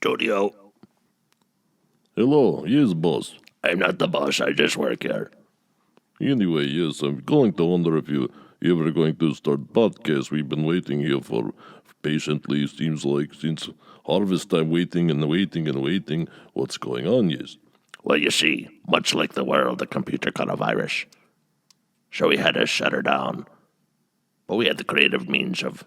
studio. Hello, yes, boss. I'm not the boss, I just work here. Anyway, yes, I'm going to wonder if you ever going to start podcast. We've been waiting here for patiently, seems like, since harvest time, waiting and waiting and waiting. What's going on, yes? Well, you see, much like the world, the computer caught a virus. So we had to shut her down. But we had the creative means of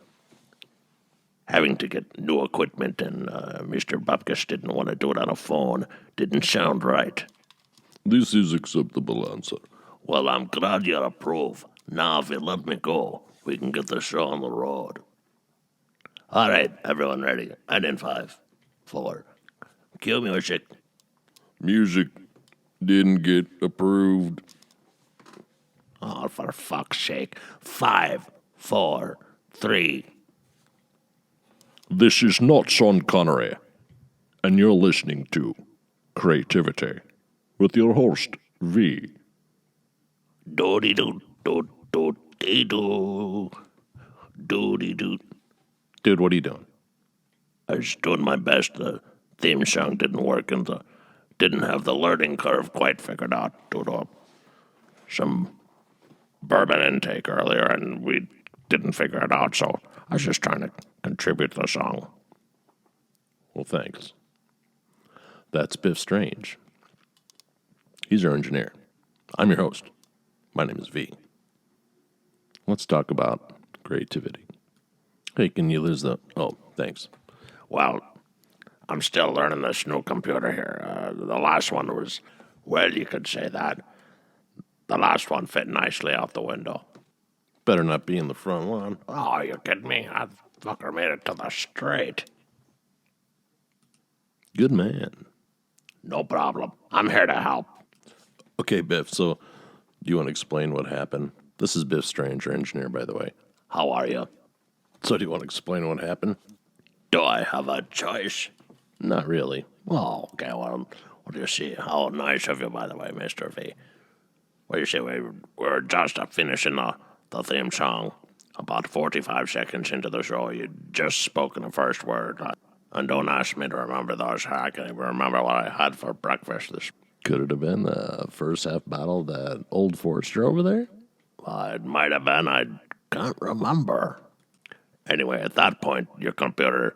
having to get new equipment, and Mr. Bupkis didn't want to do it on a phone. Didn't sound right. This is acceptable answer. Well, I'm glad you approve. Now, if you let me go, we can get the show on the road. All right, everyone ready? And in 5, 4. Cue music. Music didn't get approved. Oh, for fuck's sake. 5, 4, 3. This is not Sean Connery, and you're listening to CreatiVity with your host, V. Doody-doo, doo-doo-dee-doo. Doody-doo. Dude, what are you doing? I was doing my best. The theme song didn't work, and didn't have the learning curve quite figured out due to some bourbon intake earlier, and we didn't figure it out, so I was just trying to contribute to the song. Well, thanks. That's Biff Strange. He's our engineer. I'm your host. My name is V. Let's talk about creativity. Hey, can you lose the... Oh, thanks. Well, I'm still learning this new computer here. The last one was, well, you could say that. The last one fit nicely out the window. Better not be in the front lawn. Oh, you kidding me? That fucker made it to the straight. Good man. No problem. I'm here to help. Okay, Biff, so do you want to explain what happened? This is Biff Strange, our engineer, by the way. How are you? So do you want to explain what happened? Do I have a choice? Not really. Oh, okay, well, what do you see? How nice of you, by the way, Mr. V. Well, you see, we were just finishing the theme song. About 45 seconds into the show, you'd just spoken the first word. And don't ask me to remember those. I can't even remember what I had for breakfast this. Could it have been the first half bottle of that Old Forester over there? Well, it might have been. I can't remember. Anyway, at that point, your computer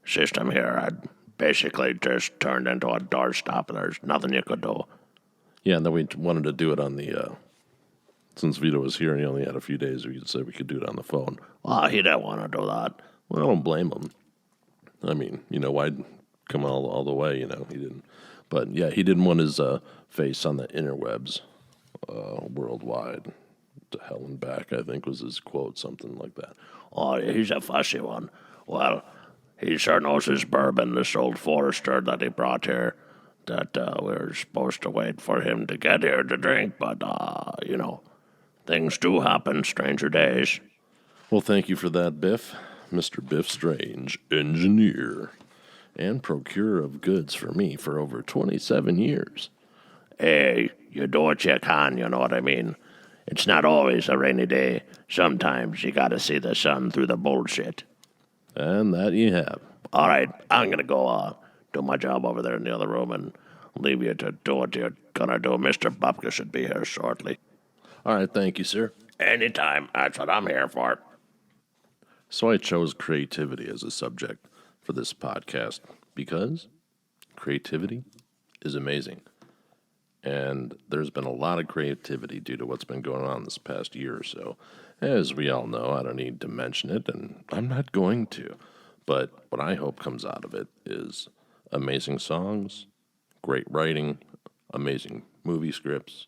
system here had basically just turned into a doorstop, and there's nothing you could do. Yeah, and then we wanted to do it on the, since Vito was here and he only had a few days, we said we could do it on the phone. Well, he didn't want to do that. Well, I don't blame him. I mean, why come all the way, he didn't. But, yeah, he didn't want his face on the interwebs worldwide. To hell and back, I think was his quote, something like that. Oh, he's a fussy one. Well, he sure knows his bourbon, this Old Forester that he brought here, that we were supposed to wait for him to get here to drink, but, things do happen, stranger days. Well, thank you for that, Biff. Mr. Biff Strange, engineer, and procurer of goods for me for over 27 years. Hey, you do what you can, you know what I mean? It's not always a rainy day. Sometimes you gotta see the sun through the bullshit. And that you have. All right, I'm gonna go do my job over there in the other room and leave you to do what you're gonna do. Mr. Bupkis should be here shortly. All right, thank you, sir. Anytime. That's what I'm here for. So I chose creativity as a subject for this podcast because creativity is amazing. And there's been a lot of creativity due to what's been going on this past year or so. As we all know, I don't need to mention it, and I'm not going to. But what I hope comes out of it is amazing songs, great writing, amazing movie scripts,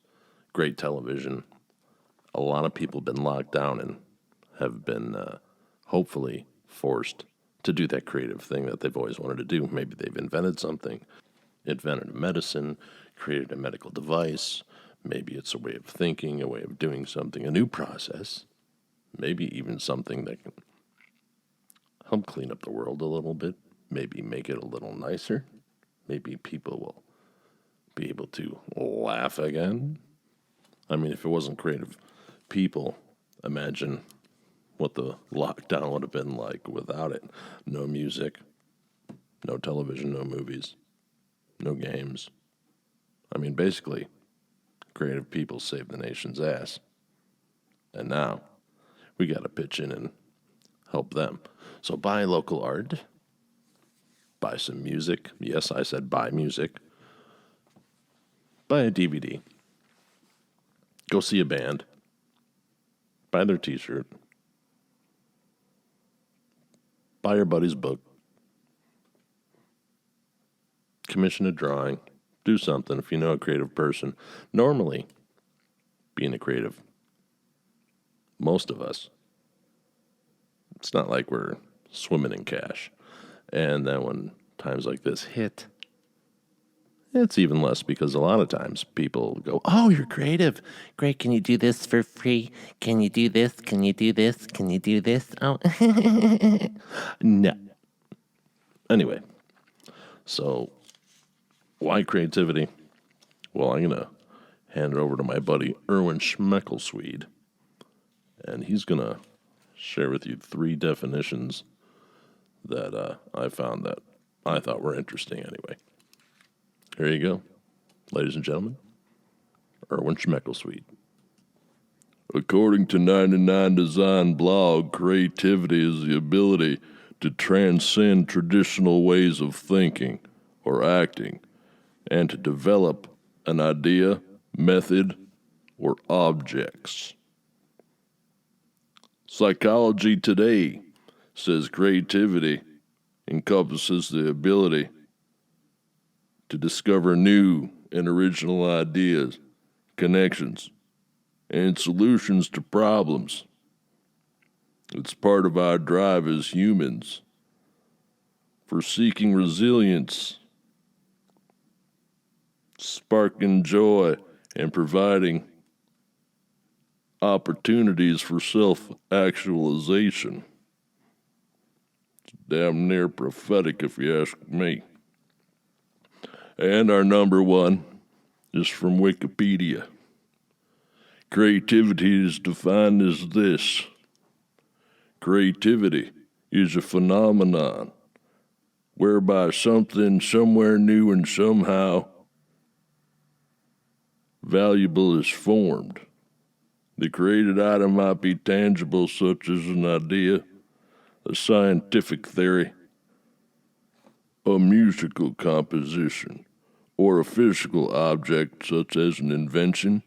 great television. A lot of people have been locked down and have been hopefully forced to do that creative thing that they've always wanted to do. Maybe they've invented something, invented a medicine, created a medical device. Maybe it's a way of thinking, a way of doing something, a new process. Maybe even something that can help clean up the world a little bit. Maybe make it a little nicer. Maybe people will be able to laugh again. I mean, if it wasn't creative people, imagine what the lockdown would have been like without it. No music, No television, no movies, no games. I mean, basically, creative people save the nation's ass. And now, we got to pitch in and help them. So buy local art, buy some music. Yes, I said buy music. Buy a DVD. Go see a band. Buy their t-shirt. Buy your buddy's book. Commission a drawing. Do something if you know a creative person. Normally, being a creative, most of us, it's not like we're swimming in cash. And then when times like this hit, it's even less because a lot of times people go, "Oh, you're creative. Great. Can you do this for free? Can you do this? Can you do this? Can you do this?" Oh, no. Anyway, so why creativity? Well, I'm going to hand it over to my buddy Erwin Schmeckelsweed, and he's going to share with you 3 definitions that I found that I thought were interesting anyway. Here you go, ladies and gentlemen, Erwin Schmeckelsweed. According to 99 Design blog, creativity is the ability to transcend traditional ways of thinking or acting and to develop an idea, method, or objects. Psychology Today says creativity encompasses the ability to discover new and original ideas, connections, and solutions to problems. It's part of our drive as humans for seeking resilience, sparking joy, and providing opportunities for self-actualization. It's damn near prophetic if you ask me. And our number 1 is from Wikipedia. Creativity is defined as this. Creativity is a phenomenon whereby something somewhere new and somehow valuable is formed. The created item might be tangible, such as an idea, a scientific theory, a musical composition, or a physical object, such as an invention,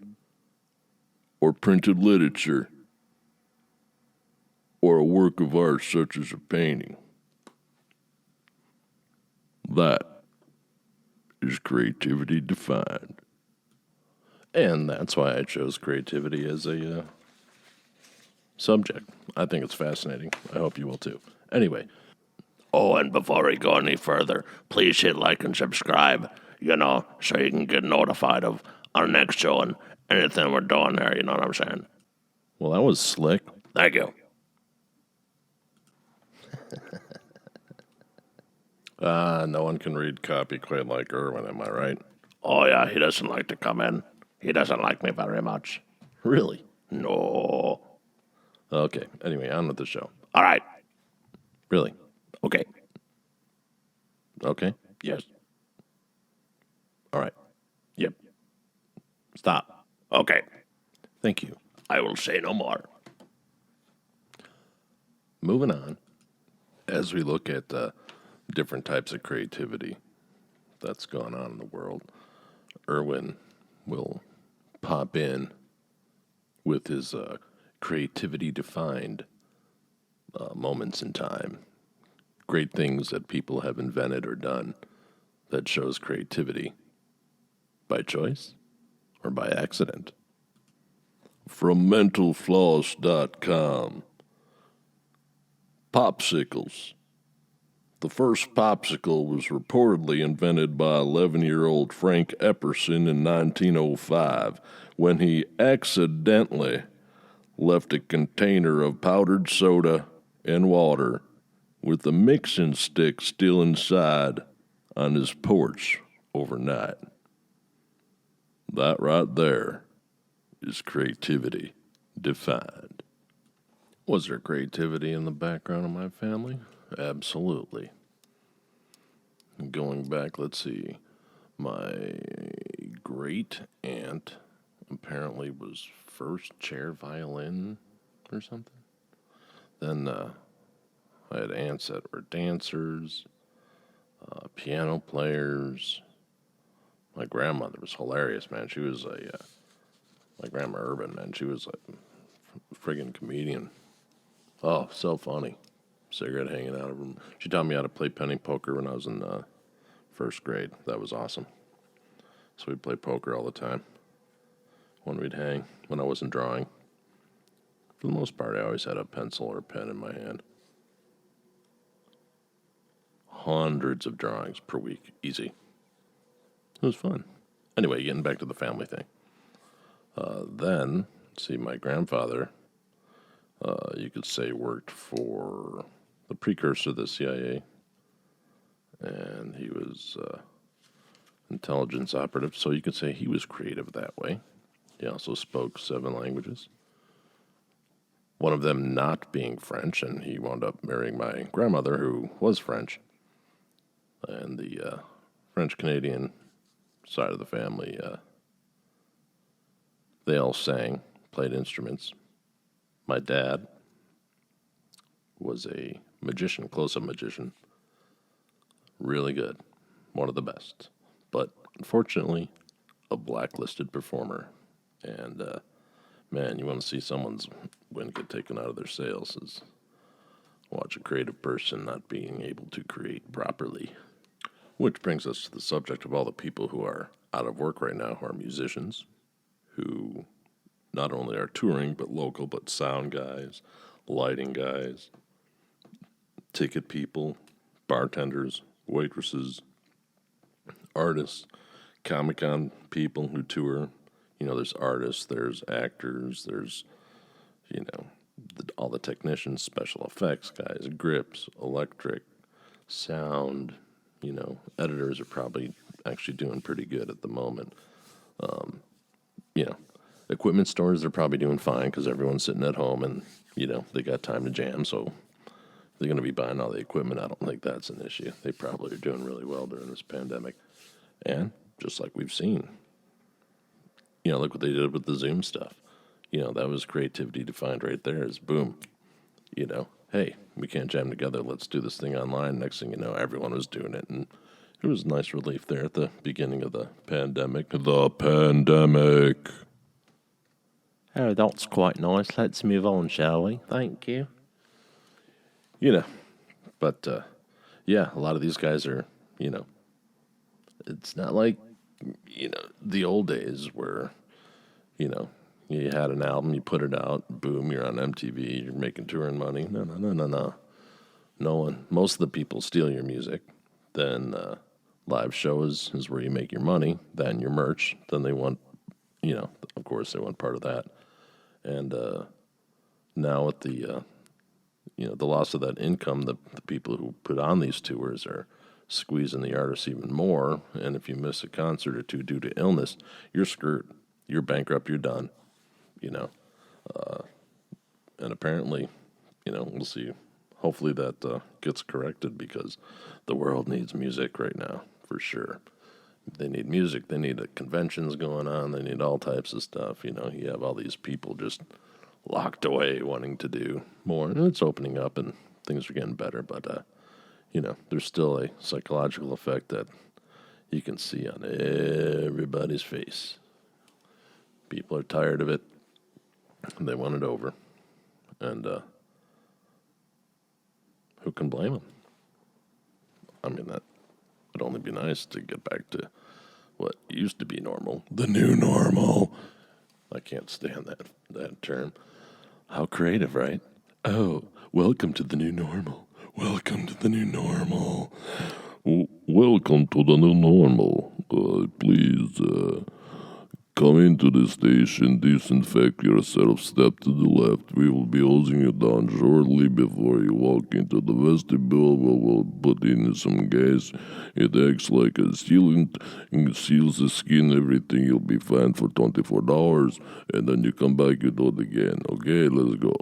or printed literature, or a work of art, such as a painting. That is creativity defined. And that's why I chose creativity as a subject. I think it's fascinating. I hope you will too. Anyway. Oh, and before we go any further, please hit like and subscribe, so you can get notified of our next show and anything we're doing there, you know what I'm saying? Well, that was slick. Thank you. No one can read copy quite like Erwin, am I right? Oh, yeah, he doesn't like to come in. He doesn't like me very much. Really? No. Okay, anyway, on with the show. All right. Really? Okay. Okay? Yes. All right. Yep. Stop. Okay. Thank you. I will say no more. Moving on, as we look at different types of creativity that's going on in the world, Erwin will pop in with his creativity-defined moments in time. Great things that people have invented or done that shows creativity by choice or by accident. From mentalfloss.com. Popsicles. The first popsicle was reportedly invented by 11-year-old Frank Epperson in 1905 when he accidentally left a container of powdered soda and water with a mixing stick still inside on his porch overnight. That right there is creativity defined. Was there creativity in the background of my family? Absolutely. going back, let's see, my great aunt apparently was first chair violin or something. Then I had aunts that were dancers, piano players. My grandmother was hilarious, man. She was my grandma Urban, man. She was a friggin' comedian. Oh, so funny. Cigarette hanging out of her. She taught me how to play penny poker when I was in first grade. That was awesome. So we'd play poker all the time when we'd hang, when I wasn't drawing. For the most part, I always had a pencil or a pen in my hand. Hundreds of drawings per week, easy. It was fun. Anyway, getting back to the family thing. Then, see, my grandfather, you could say, worked for the precursor of the CIA, and he was intelligence operative, so you could say he was creative that way. He also spoke 7 languages. One of them not being French, and he wound up marrying my grandmother, who was French. And the French-Canadian side of the family, they all sang, played instruments. My dad was a magician, close-up magician. Really good. One of the best. But unfortunately, a blacklisted performer. And, man, you want to see someone's win get taken out of their sails is watch a creative person not being able to create properly. Which brings us to the subject of all the people who are out of work right now, who are musicians, who not only are touring, but local, but sound guys, lighting guys, ticket people, bartenders, waitresses, artists, Comic-Con people who tour. You know, there's artists, there's actors, there's, all the technicians, special effects guys, grips, electric, sound. Editors are probably actually doing pretty good at the moment. Equipment stores are probably doing fine because everyone's sitting at home and, they got time to jam, so they're going to be buying all the equipment. I don't think that's an issue. They probably are doing really well during this pandemic. And just like we've seen, look what they did with the Zoom stuff. That was creativity defined right there is boom, hey, we can't jam together. Let's do this thing online. Next thing you know, everyone was doing it. And it was a nice relief there at the beginning of the pandemic. The pandemic. Oh, that's quite nice. Let's move on, shall we? Thank you. But, yeah, a lot of these guys are, it's not like, the old days where, you had an album, you put it out, boom, you're on MTV, you're making touring money. No. No one. Most of the people steal your music. Then live shows is where you make your money. Then your merch. Then they want, of course they want part of that. And now with the, the loss of that income, the people who put on these tours are squeezing the artists even more. And if you miss a concert or two due to illness, you're screwed. You're bankrupt. You're done. And apparently, we'll see. Hopefully that gets corrected because the world needs music right now, for sure. They need music. They need conventions going on. They need all types of stuff. You have all these people just locked away wanting to do more. And it's opening up and things are getting better. But, there's still a psychological effect that you can see on everybody's face. People are tired of it. And they want it over. And who can blame them? I mean, that would only be nice to get back to what used to be normal. The new normal. I can't stand that term. How creative, right? Oh, welcome to the new normal. Welcome to the new normal. Welcome to the new normal. Please, come into the station, disinfect yourself, step to the left. We will be hosing you down shortly before you walk into the vestibule. We'll put in some gas. It acts like a sealant and seals the skin, everything. You'll be fine for $24. And then you come back, you do it again. Okay, let's go.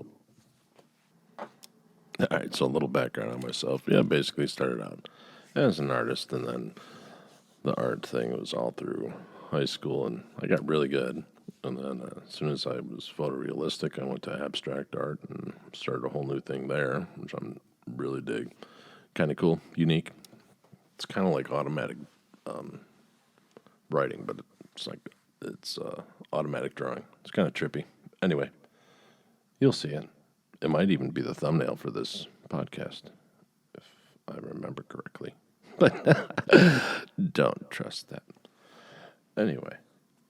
All right, so a little background on myself. Yeah, basically started out as an artist, and then the art thing was all through high school, and I got really good. And then as soon as I was photorealistic, I went to abstract art and started a whole new thing there, which I'm really dig. Kind of cool, unique. It's kind of like automatic writing, but it's automatic drawing. It's kind of trippy. Anyway, you'll see it. It might even be the thumbnail for this podcast, if I remember correctly. But don't trust that. Anyway,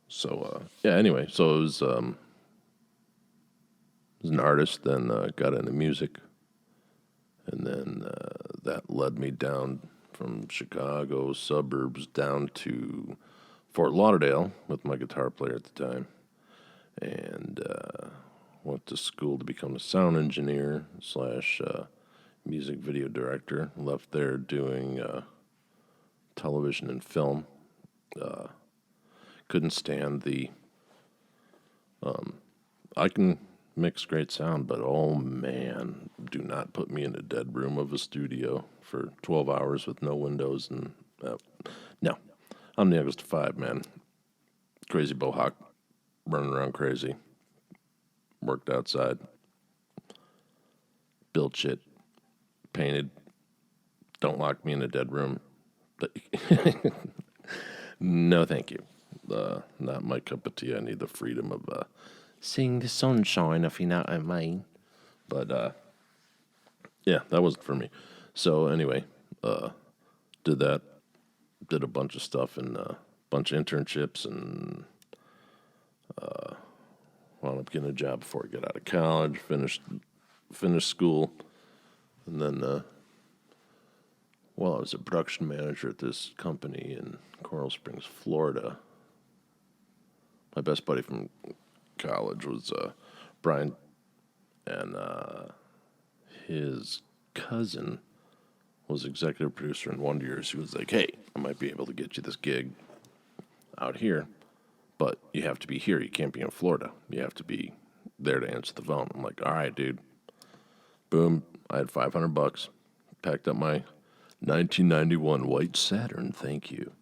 so so it was an artist, then got into music, and then that led me down from Chicago suburbs down to Fort Lauderdale with my guitar player at the time, and went to school to become a sound engineer / music video director. Left there doing television and film. Couldn't stand I can mix great sound, but oh man, do not put me in a dead room of a studio for 12 hours with no windows and no. I'm the youngest of five, man. Crazy bohawk, running around crazy. Worked outside, built shit, painted. Don't lock me in a dead room. But no, thank you. Not my cup of tea. I need the freedom of seeing the sunshine, if you know what I mean. But yeah, that wasn't for me. So anyway, did that. Did a bunch of stuff and a bunch of internships, and wound up getting a job before I got out of college. Finished school, and then I was a production manager at this company in Coral Springs, Florida. My best buddy from college was Brian, and his cousin was executive producer in Wonder Years. He was like, hey, I might be able to get you this gig out here, but you have to be here. You can't be in Florida. You have to be there to answer the phone. I'm like, all right, dude. Boom. I had $500. Packed up my 1991 white Saturn. Thank you.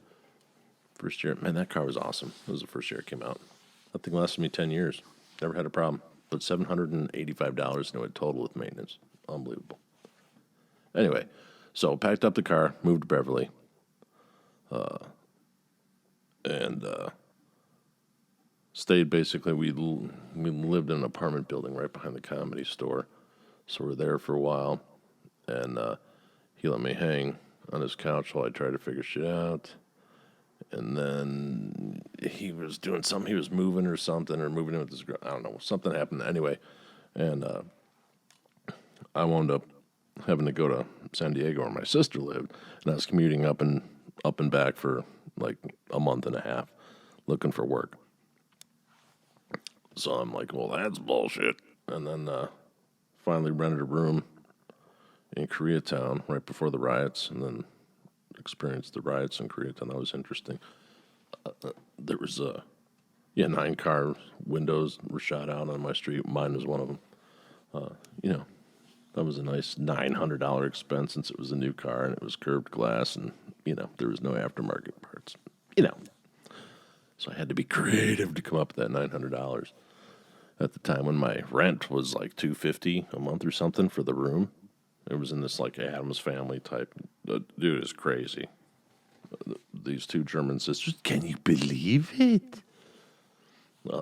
First year. Man, that car was awesome. It was the first year it came out. That thing lasted me 10 years. Never had a problem. But $785 into it total with maintenance. Unbelievable. Anyway, so packed up the car, moved to Beverly, and stayed basically. We lived in an apartment building right behind the Comedy Store, so we're there for a while, and he let me hang on his couch while I tried to figure shit out. And then he was doing something. He was moving or something, or moving in with his girl. I don't know. Something happened anyway, and I wound up having to go to San Diego where my sister lived, and I was commuting up and back for like a month and a half looking for work. So I'm like, well, that's bullshit. And then finally rented a room in Koreatown right before the riots, and then experienced the riots in Koreatown. That was interesting. There was 9 car windows were shot out on my street. Mine was one of them. That was a nice $900 expense since it was a new car and it was curved glass, and there was no aftermarket parts. So I had to be creative to come up with that $900. At the time when my rent was like $250 a month or something for the room, it was in this like Addams Family type. Dude is crazy. These 2 German sisters, can you believe it?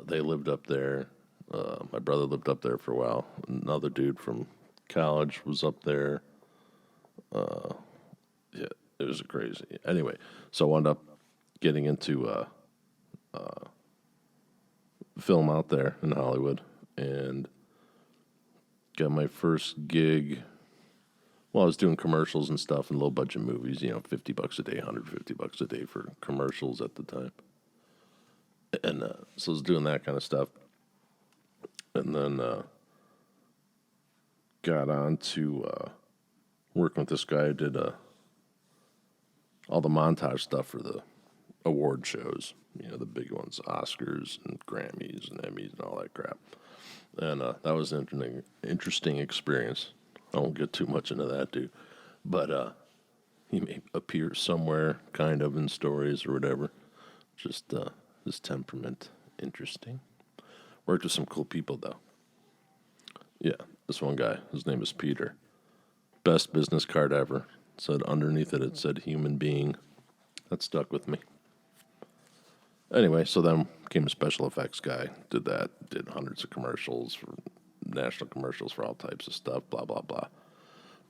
They lived up there. My brother lived up there for a while. Another dude from college was up there. Yeah, it was crazy. Anyway, so I wound up getting into film out there in Hollywood and got my first gig. Well, I was doing commercials and stuff and low budget movies, $50 a day, $150 a day for commercials at the time. And so I was doing that kind of stuff. And then got on to working with this guy who did all the montage stuff for the award shows, the big ones, Oscars and Grammys and Emmys and all that crap. And that was an interesting experience. I won't get too much into that, dude. But he may appear somewhere, kind of, in stories or whatever. Just his temperament, interesting. Worked with some cool people, though. Yeah, this one guy, his name is Peter. Best business card ever. Said underneath it said human being. That stuck with me. Anyway, so then became a special effects guy. Did that. Did hundreds of commercials, for national commercials for all types of stuff, blah, blah, blah.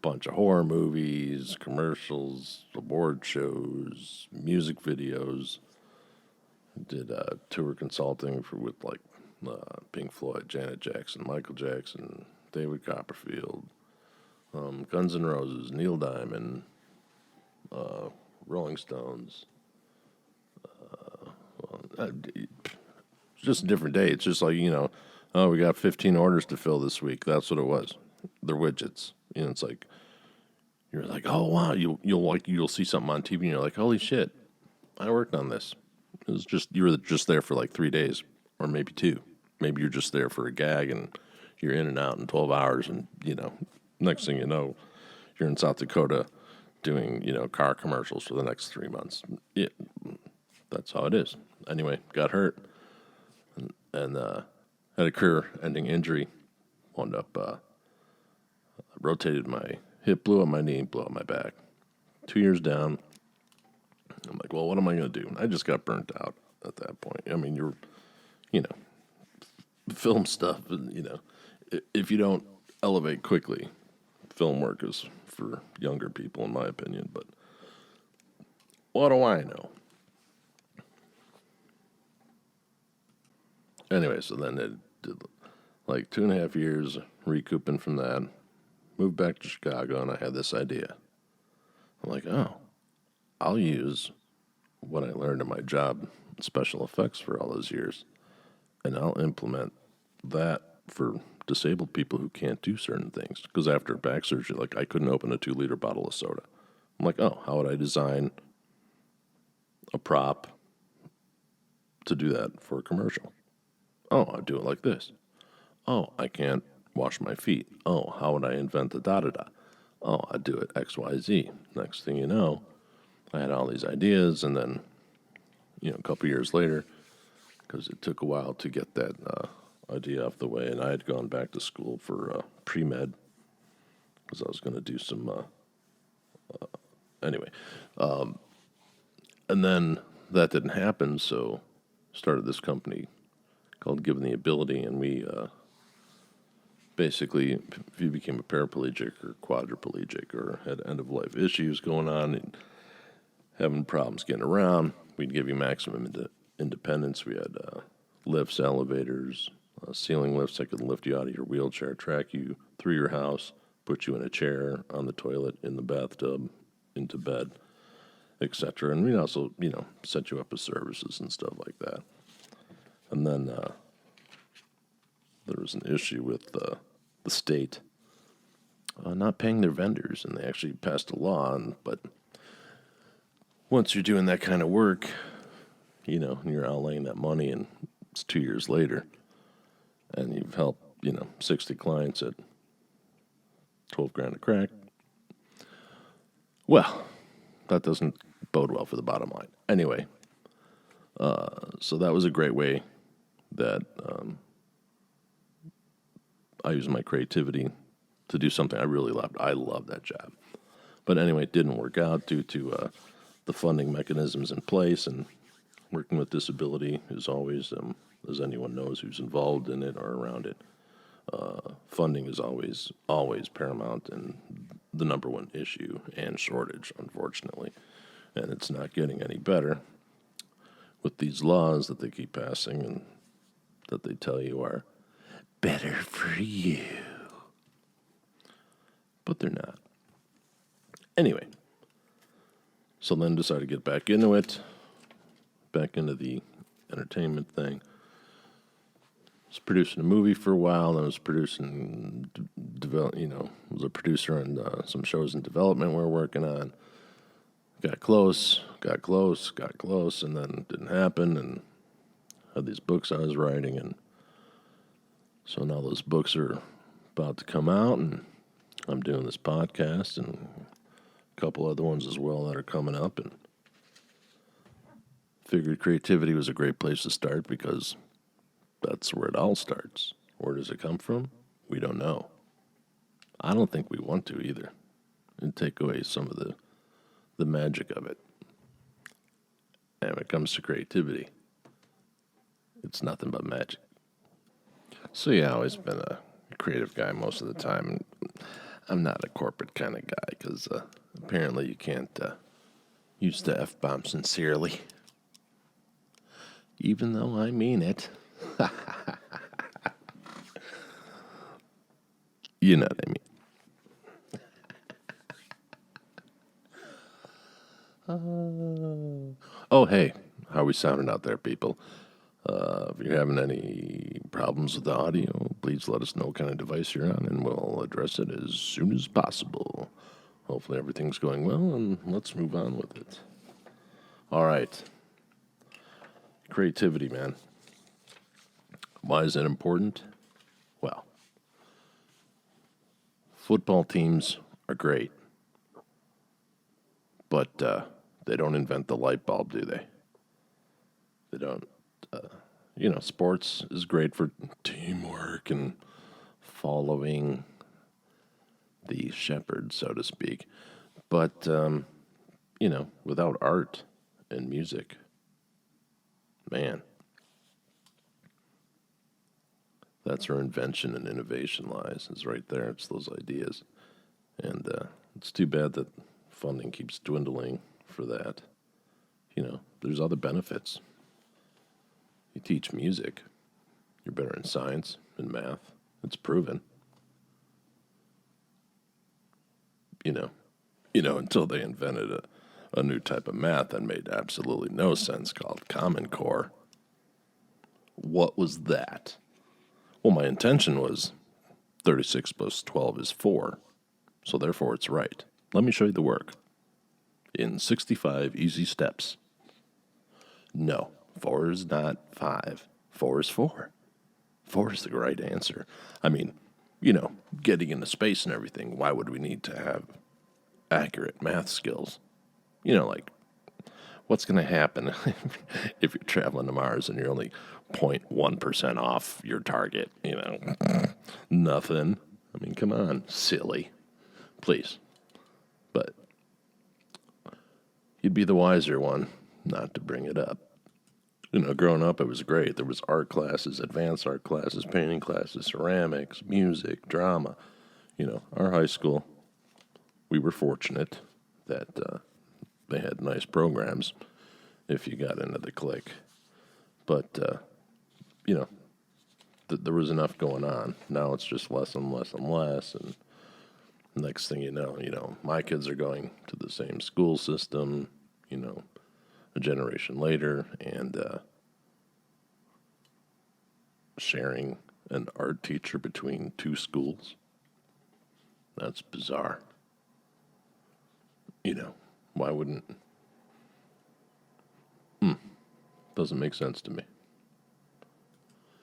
Bunch of horror movies, commercials, award shows, music videos. Did tour consulting with Pink Floyd, Janet Jackson, Michael Jackson, David Copperfield, Guns N' Roses, Neil Diamond, Rolling Stones. It's just a different day. It's just like, oh, we got 15 orders to fill this week. That's what it was. They're widgets. It's like, you're like, oh wow, you'll see something on TV and you're like, holy shit, I worked on this. It was just, you were just there for like 3 days or maybe 2. Maybe you're just there for a gag and you're in and out in 12 hours and, next thing you know, you're in South Dakota doing, car commercials for the next 3 months. Yeah, that's how it is. Anyway, got hurt and had a career-ending injury. Wound up rotated my hip, blew up my knee, blew up my back. 2 years down. I'm like, well, what am I going to do? I just got burnt out at that point. I mean, you're, film stuff, if you don't elevate quickly, film work is for younger people, in my opinion. But what do I know? Anyway, so then it did like 2.5 years recouping from that. Moved back to Chicago, and I had this idea. I'm like, oh, I'll use what I learned in my job, special effects, for all those years, and I'll implement that for disabled people who can't do certain things. Because after back surgery, I couldn't open a 2-liter bottle of soda. I'm like, oh, how would I design a prop to do that for a commercial? Oh, I'd do it like this. Oh, I can't wash my feet. Oh, how would I invent the da-da-da? Oh, I'd do it X, Y, Z. Next thing you know, I had all these ideas, and then, a couple years later, because it took a while to get that idea off the way, and I had gone back to school for pre-med, because I was going to do some, anyway. And then that didn't happen, so started this company called Given the Ability, and we basically, if you became a paraplegic or quadriplegic or had end-of-life issues going on and having problems getting around, we'd give you maximum independence. We had lifts, elevators, ceiling lifts that could lift you out of your wheelchair, track you through your house, put you in a chair, on the toilet, in the bathtub, into bed, etc. And we'd also, set you up with services and stuff like that. And then there was an issue with the state not paying their vendors, and they actually passed a law. But once you're doing that kind of work, and you're outlaying that money, and it's 2 years later, and you've helped 60 clients at $12,000 a crack. Well, that doesn't bode well for the bottom line. Anyway, so that was a great way that I used my creativity to do something I really loved. I loved that job. But anyway, it didn't work out due to the funding mechanisms in place, and working with disability is always, as anyone knows who's involved in it or around it, funding is always paramount and the number one issue and shortage, unfortunately. And it's not getting any better with these laws that they keep passing and that they tell you are better for you. But they're not. Anyway, so then decided to get back into it, back into the entertainment thing. Was producing a movie for a while, then was producing, was a producer on some shows in development we were working on. Got close, and then it didn't happen, and had these books I was writing, and so now those books are about to come out, and I'm doing this podcast, and a couple other ones as well that are coming up, and figured CreatiVity was a great place to start because that's where it all starts. Where does it come from? We don't know. I don't think we want to either. And take away some of the magic of it. And when it comes to creativity, it's nothing but magic. So yeah, I've always been a creative guy most of the time. I'm not a corporate kind of guy because apparently you can't use the F-bomb sincerely. Even though I mean it. You know what I mean. Oh, hey, how we sounding out there, people? If you're having any problems with the audio, please let us know what kind of device you're on, and we'll address it as soon as possible. Hopefully everything's going well, and let's move on with it. All right. Creativity, man. Why is it important? Well, football teams are great, but they don't invent the light bulb, do they? They don't. Sports is great for teamwork and following the shepherd, so to speak. But, without art and music, man, that's where invention and innovation lies, is right there. It's those ideas. And it's too bad that funding keeps dwindling for that. There's other benefits. You teach music, you're better in science and math. It's proven. Until they invented a new type of math that made absolutely no sense called Common Core. What was that? Well, my intention was 36 plus 12 is 4, so therefore it's right. Let me show you the work. In 65 easy steps. No, 4 is not 5. 4 is 4. 4 is the right answer. I mean, getting into space and everything, why would we need to have accurate math skills? Like, what's going to happen if you're traveling to Mars and you're only 0.1% off your target? Nothing. I mean, come on, silly. Please. But you'd be the wiser one not to bring it up. Growing up, it was great. There was art classes, advanced art classes, painting classes, ceramics, music, drama. Our high school, we were fortunate that they had nice programs if you got into the clique. But, there was enough going on. Now it's just less and less and less. And next thing you know, my kids are going to the same school system, a generation later, and sharing an art teacher between 2 schools. That's bizarre. Why wouldn't... Doesn't make sense to me.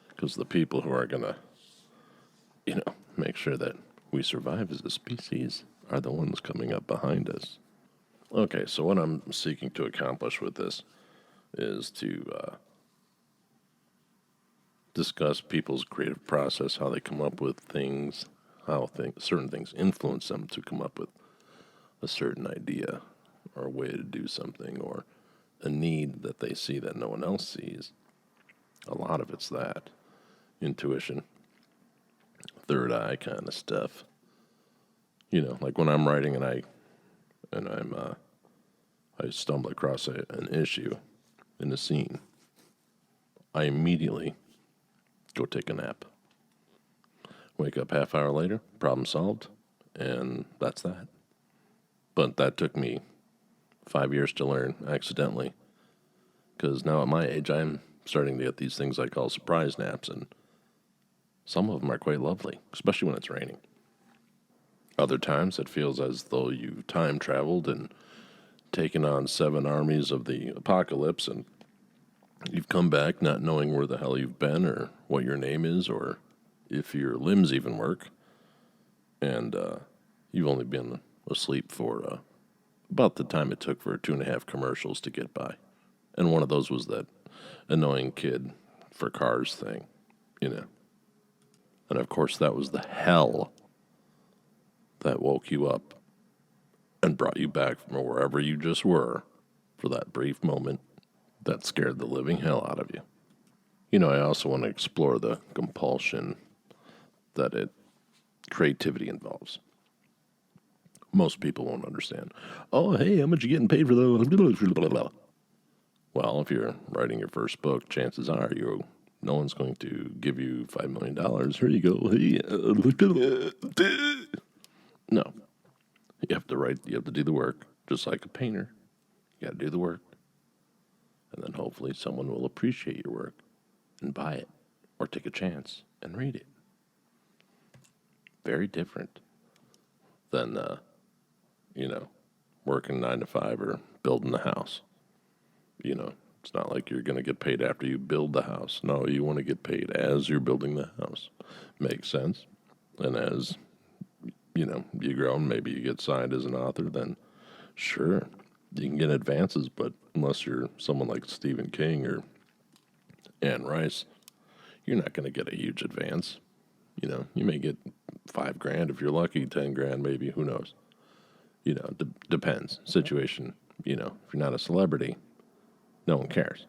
Because the people who are going to, make sure that we survive as a species are the ones coming up behind us. Okay, so what I'm seeking to accomplish with this is to discuss people's creative process, how they come up with things, how certain things influence them to come up with a certain idea or a way to do something or a need that they see that no one else sees. A lot of it's that. Intuition, third eye kind of stuff. Like when I'm writing and I stumble across an issue in a scene, I immediately go take a nap. Wake up half hour later, problem solved, and that's that. But that took me 5 years to learn accidentally, because now at my age, I'm starting to get these things I call surprise naps, and some of them are quite lovely, especially when it's raining. Other times, it feels as though you've time traveled and taken on 7 armies of the apocalypse, and you've come back not knowing where the hell you've been or what your name is or if your limbs even work, and you've only been asleep for about the time it took for 2.5 commercials to get by. And one of those was that annoying kid for cars thing, you know. And of course, that was the hell that woke you up and brought you back from wherever you just were for that brief moment that scared the living hell out of you. You know, I also want to explore the compulsion that creativity involves. Most people won't understand. Oh, hey, how much you getting paid for those? Well, if you're writing your first book, chances are no one's going to give you $5 million. Here you go. Hey, no. You have to write, you have to do the work, just like a painter. You got to do the work. And then hopefully someone will appreciate your work and buy it or take a chance and read it. Very different than, working 9 to 5 or building the house. It's not like you're going to get paid after you build the house. No, you want to get paid as you're building the house. Makes sense. And as, you grow and maybe you get signed as an author, then sure, you can get advances, but unless you're someone like Stephen King or Anne Rice, you're not going to get a huge advance. You may get $5,000 if you're lucky, $10,000 maybe, who knows? Depends. Situation, if you're not a celebrity, no one cares.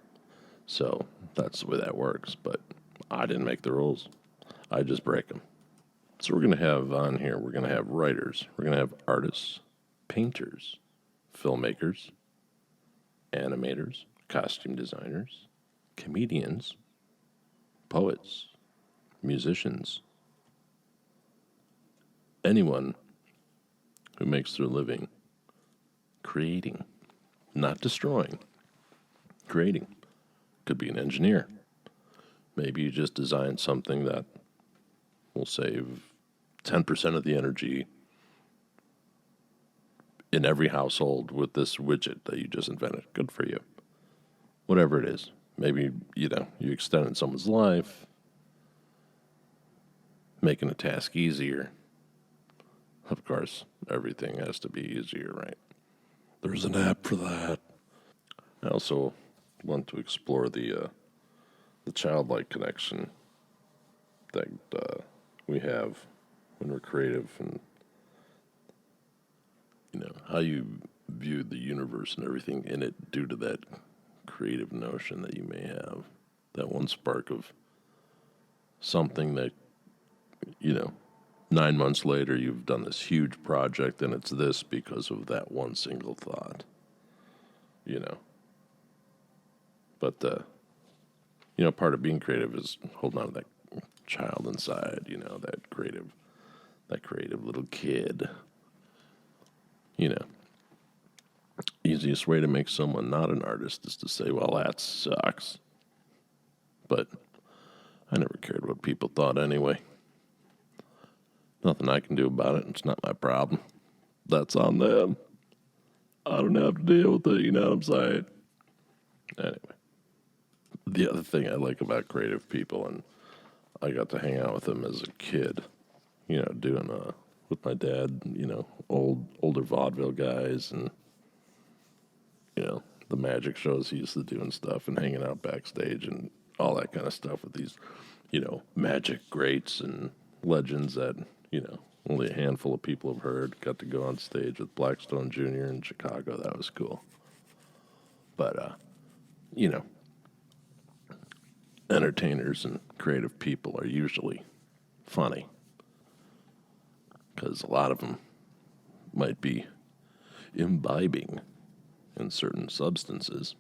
So that's the way that works. But I didn't make the rules. I just break them. So we're going to have on here, we're going to have writers. We're going to have artists, painters, filmmakers, animators, costume designers, comedians, poets, musicians, anyone who makes their living creating, not destroying. Creating. Could be an engineer. Maybe you just designed something that will save 10% of the energy in every household with this widget that you just invented. Good for you. Whatever it is. Maybe, you extended someone's life, making a task easier. Of course, everything has to be easier, right? There's an app for that. I also want to explore the childlike connection that we have when we're creative, and how you view the universe and everything in it due to that creative notion that you may have, that one spark of something that 9 months later you've done this huge project and it's this because of that one single thought. But, part of being creative is holding on to that child inside, that creative little kid. Easiest way to make someone not an artist is to say, well, that sucks. But I never cared what people thought anyway. Nothing I can do about it. It's not my problem. That's on them. I don't have to deal with it, you know what I'm saying? Anyway. The other thing I like about creative people, and I got to hang out with them as a kid, doing with my dad, older vaudeville guys, and the magic shows he used to do and stuff, and hanging out backstage and all that kind of stuff with these, magic greats and legends that, only a handful of people have heard. Got to go on stage with Blackstone Jr. in Chicago. That was cool. But, entertainers and creative people are usually funny because a lot of them might be imbibing in certain substances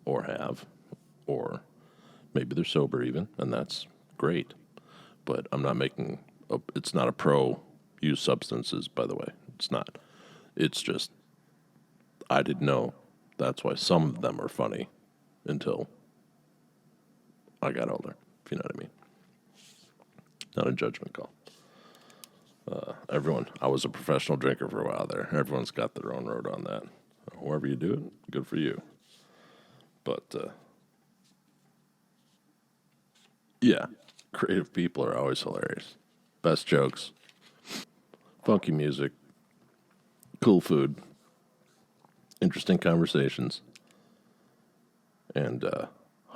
or maybe they're sober even, and that's great. But it's not a pro use substances, by the way. It's not. It's just, I didn't know. That's why some of them are funny until I got older, if you know what I mean. Not a judgment call. I was a professional drinker for a while there. Everyone's got their own road on that. However you do it, good for you. But, yeah, creative people are always hilarious. Best jokes, funky music, cool food, interesting conversations and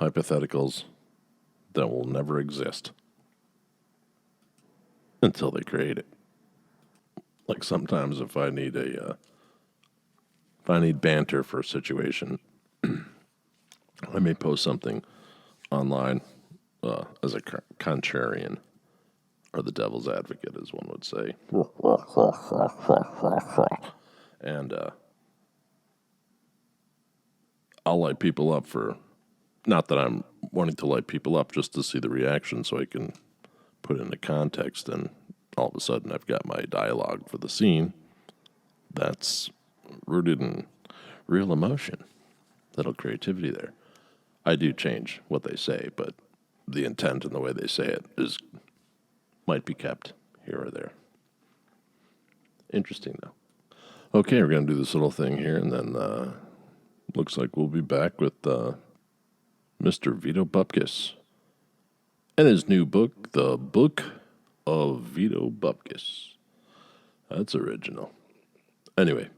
hypotheticals that will never exist until they create it. Like sometimes if I need banter for a situation, I may post something online as a contrarian or the devil's advocate, as one would say. And I'll light people up for, not that I'm wanting to light people up, just to see the reaction so I can put it into context, and all of a sudden I've got my dialogue for the scene that's rooted in real emotion. Little creativity there. I do change what they say, but the intent and the way they say it might be kept here or there. Interesting, though. Okay, we're going to do this little thing here, and then looks like we'll be back with Mr. Vito Bupkis and his new book, The Book of Vito Bupkis. That's original. Anyway,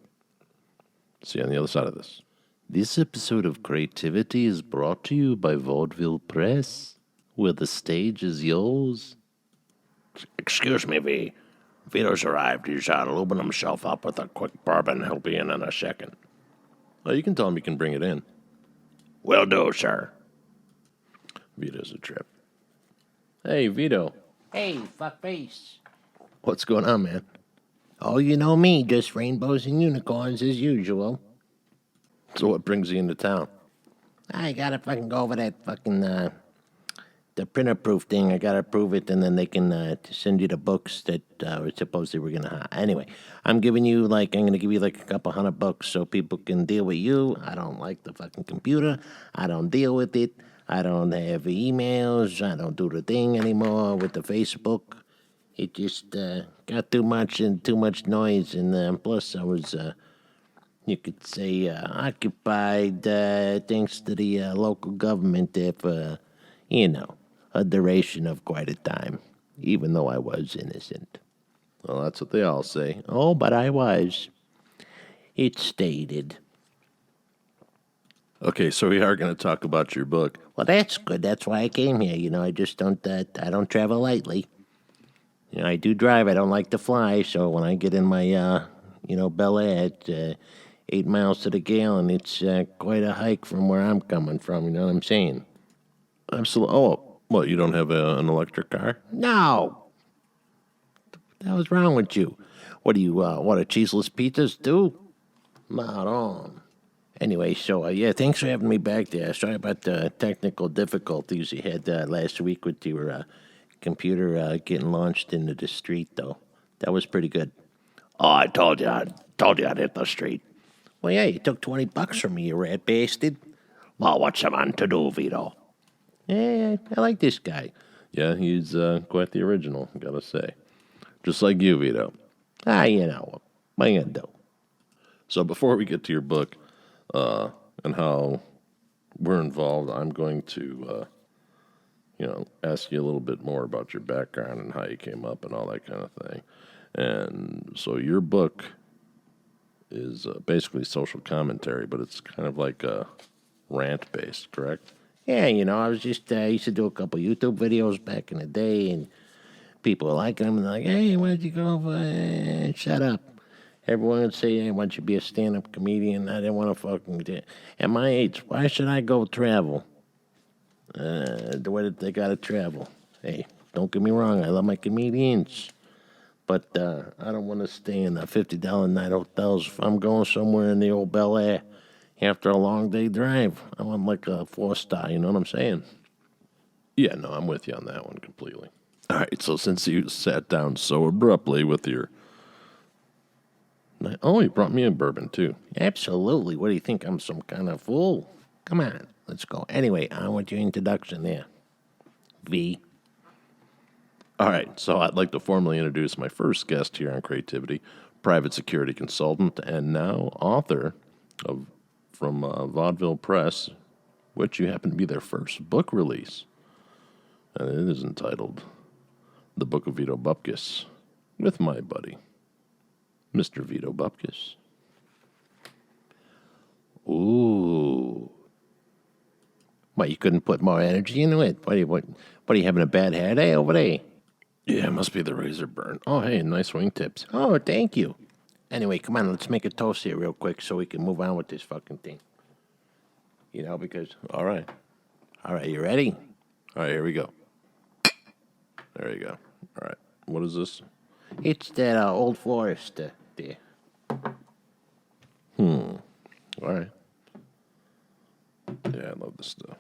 see you on the other side of this. This episode of CreatiVity is brought to you by Vaudeville Press, where the stage is yours. Excuse me, V. Vito's arrived. He's lubing himself up with a quick bourbon. He'll be in a second. Oh, you can tell him you can bring it in. Will do, sir. Vito's a trip. Hey, Vito. Hey, fuckface. What's going on, man? Oh, you know me, just rainbows and unicorns as usual. So what brings you into town? I gotta fucking go over that fucking, the printer proof thing. I gotta prove it, and then they can send you the books that supposedly we're gonna. Anyway, I'm gonna give you like a couple $100 so people can deal with you. I don't like the fucking computer. I don't deal with it. I don't have emails. I don't do the thing anymore with the Facebook. It just got too much noise, and plus I was, you could say, occupied thanks to the local government there for, a duration of quite a time, even though I was innocent. Well, that's what they all say. Oh, but I was. It's stated. Okay, so we are going to talk about your book. Well, that's good. That's why I came here. I just don't. I don't travel lightly. I do drive. I don't like to fly. So when I get in my, Bel Air at 8 miles to the gallon, it's quite a hike from where I'm coming from. You know what I'm saying? Absolutely. Oh, what? You don't have an electric car? No. What the hell's wrong with you? What do you? What are cheeseless pizzas too? Not on. Anyway, so, thanks for having me back there. Sorry about the technical difficulties you had last week with your computer getting launched into the street, though. That was pretty good. Oh, I told you I'd hit the street. Well, yeah, you took $20 from me, you rat bastard. Well, what's a man to do, Vito? Yeah, I like this guy. Yeah, he's quite the original, gotta say. Just like you, Vito. What are you gonna do? So before we get to your book and how we're involved, I'm going to, ask you a little bit more about your background and how you came up and all that kind of thing. And so your book is basically social commentary, but it's kind of like rant-based, correct? Yeah, I was just, I used to do a couple YouTube videos back in the day, and people were liking them, and they're like, hey, why'd you go for, shut up. Everyone would say, hey, why don't you be a stand-up comedian? I didn't want to fucking do it. At my age, why should I go travel? The way that they gotta travel. Hey, don't get me wrong, I love my comedians. But I don't want to stay in the $50 night hotels if I'm going somewhere in the old Bel Air after a long day drive. I want like a 4-star, you know what I'm saying? Yeah, no, I'm with you on that one completely. All right, so since you sat down so abruptly with your... Oh, you brought me a bourbon, too. Absolutely. What do you think? I'm some kind of fool? Come on, let's go. Anyway, I want your introduction there. V. All right, so I'd like to formally introduce my first guest here on CreatiVity, private security consultant and now author from Vaudeville Press, which you happen to be their first book release. And it is entitled The Book of Vito Bupkis, with my buddy, Mr. Vito Bupkis. Ooh. What, you couldn't put more energy into it? What are you having a bad hair day over there? Yeah, it must be the razor burn. Oh, hey, nice wingtips. Oh, thank you. Anyway, come on, let's make a toast here real quick so we can move on with this fucking thing. You know, because... All right, you ready? here we go. There you go. All right, what is this? It's that Old Forester there. All right. Yeah, I love this stuff.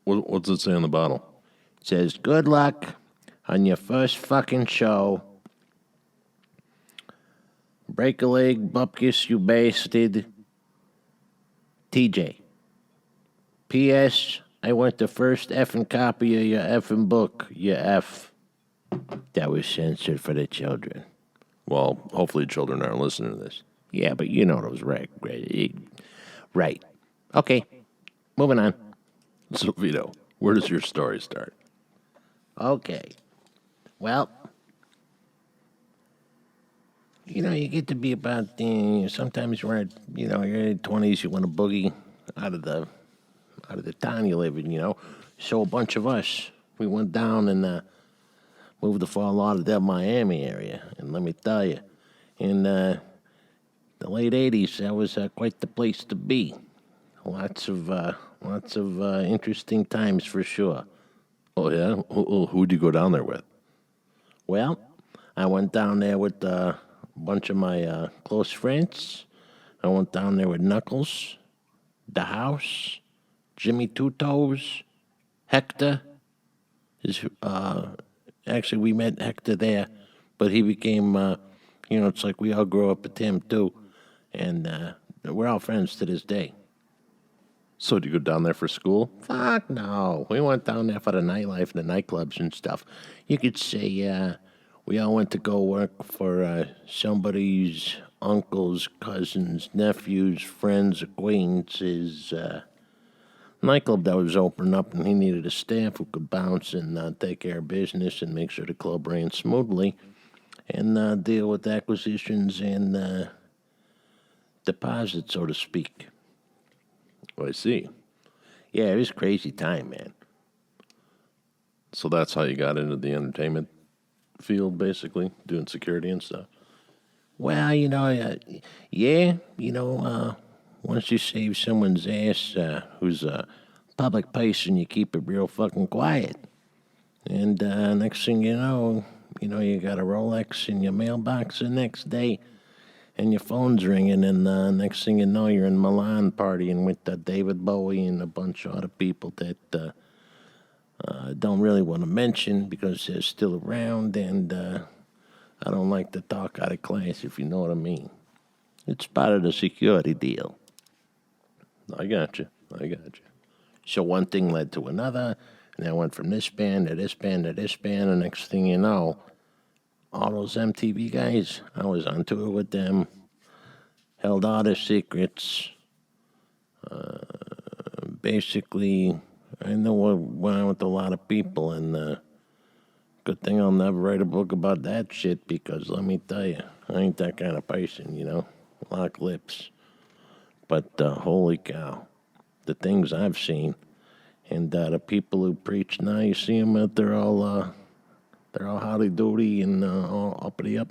What's it say on the bottle? It says, good luck on your first fucking show. Break a leg, Bupkis, you bastard. TJ. P.S. I want the first effing copy of your effing book, you F. That was censored for the children. Well, hopefully children aren't listening to this. Yeah, but you know those right. Right. Okay, moving on. So, Vito, where does your story start? Okay. Well, you know, you get to be about, sometimes you're in your 20s, you want to boogie out of the town you live in, So a bunch of us, we went down and moved to Fort Lauderdale, Miami area. And let me tell you, in the late 80s, that was quite the place to be. Lots of interesting times for sure. Oh, yeah? Who'd you go down there with? Well, I went down there with a bunch of my close friends. I went down there with Knuckles, The House, Jimmy Two Toes, Hector. Actually, we met Hector there, but he became, it's like we all grew up with him too. And we're all friends to this day. So, did you go down there for school? Fuck no. We went down there for the nightlife and the nightclubs and stuff. You could say we all went to go work for somebody's uncles, cousins, nephews, friends, acquaintances, nightclub that was opening up, and he needed a staff who could bounce and take care of business and make sure the club ran smoothly and deal with acquisitions and deposits, so to speak. Oh, I see. Yeah, it was a crazy time, man. So that's how you got into the entertainment field, basically, doing security and stuff? Well, once you save someone's ass who's a public person, you keep it real fucking quiet. And next thing you know, you got a Rolex in your mailbox the next day, and your phone's ringing, and next thing you know, you're in Milan partying with David Bowie and a bunch of other people that don't really want to mention because they're still around, and I don't like to talk out of class, if you know what I mean. It's part of the security deal. I got you. So one thing led to another, and I went from this band to this band to this band, and next thing you know, all those MTV guys, I was on tour with them, held all their secrets. Basically, I know I went out with a lot of people, and good thing I'll never write a book about that shit, because let me tell you, I ain't that kind of person, lock lips. But holy cow, the things I've seen, and the people who preach now, you see them out there all howdy-doody and all uppity up.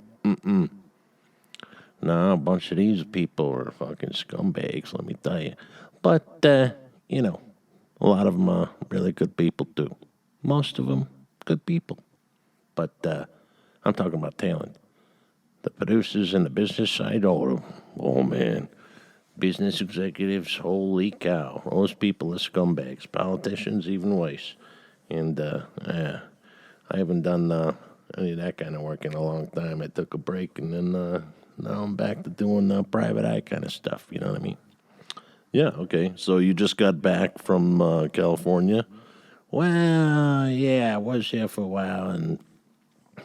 No, a bunch of these people are fucking scumbags, let me tell you. But, a lot of them are really good people, too. Most of them, good people. But I'm talking about talent. The producers and the business side, oh man. Business executives, holy cow. Those people are scumbags. Politicians, even worse. And, I haven't done any of that kind of work in a long time. I took a break, and then now I'm back to doing private eye kind of stuff. You know what I mean? Yeah, okay. So you just got back from California? Well, yeah, I was there for a while and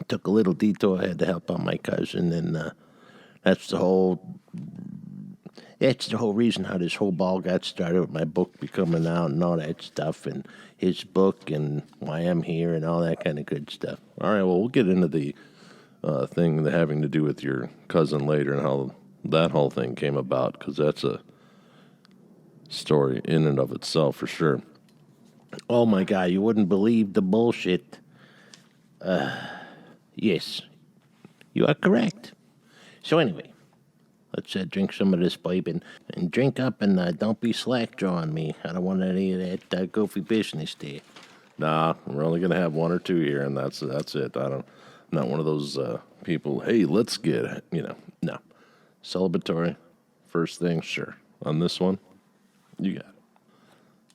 took a little detour. I had to help out my cousin, and that's the whole reason how this whole ball got started with my book becoming out and all that stuff, and his book and why I'm here and all that kind of good stuff. All right, well, we'll get into the thing having to do with your cousin later and how that whole thing came about, because that's a story in and of itself for sure. Oh my God, you wouldn't believe the bullshit. Yes, you are correct. So anyway, let's drink some of this pipe and drink up and don't be slack jawing me. I don't want any of that goofy business there. Nah, we're only gonna have one or two here, and that's it. I'm not one of those people. Hey, let's get no celebratory first thing. Sure, on this one, you got it.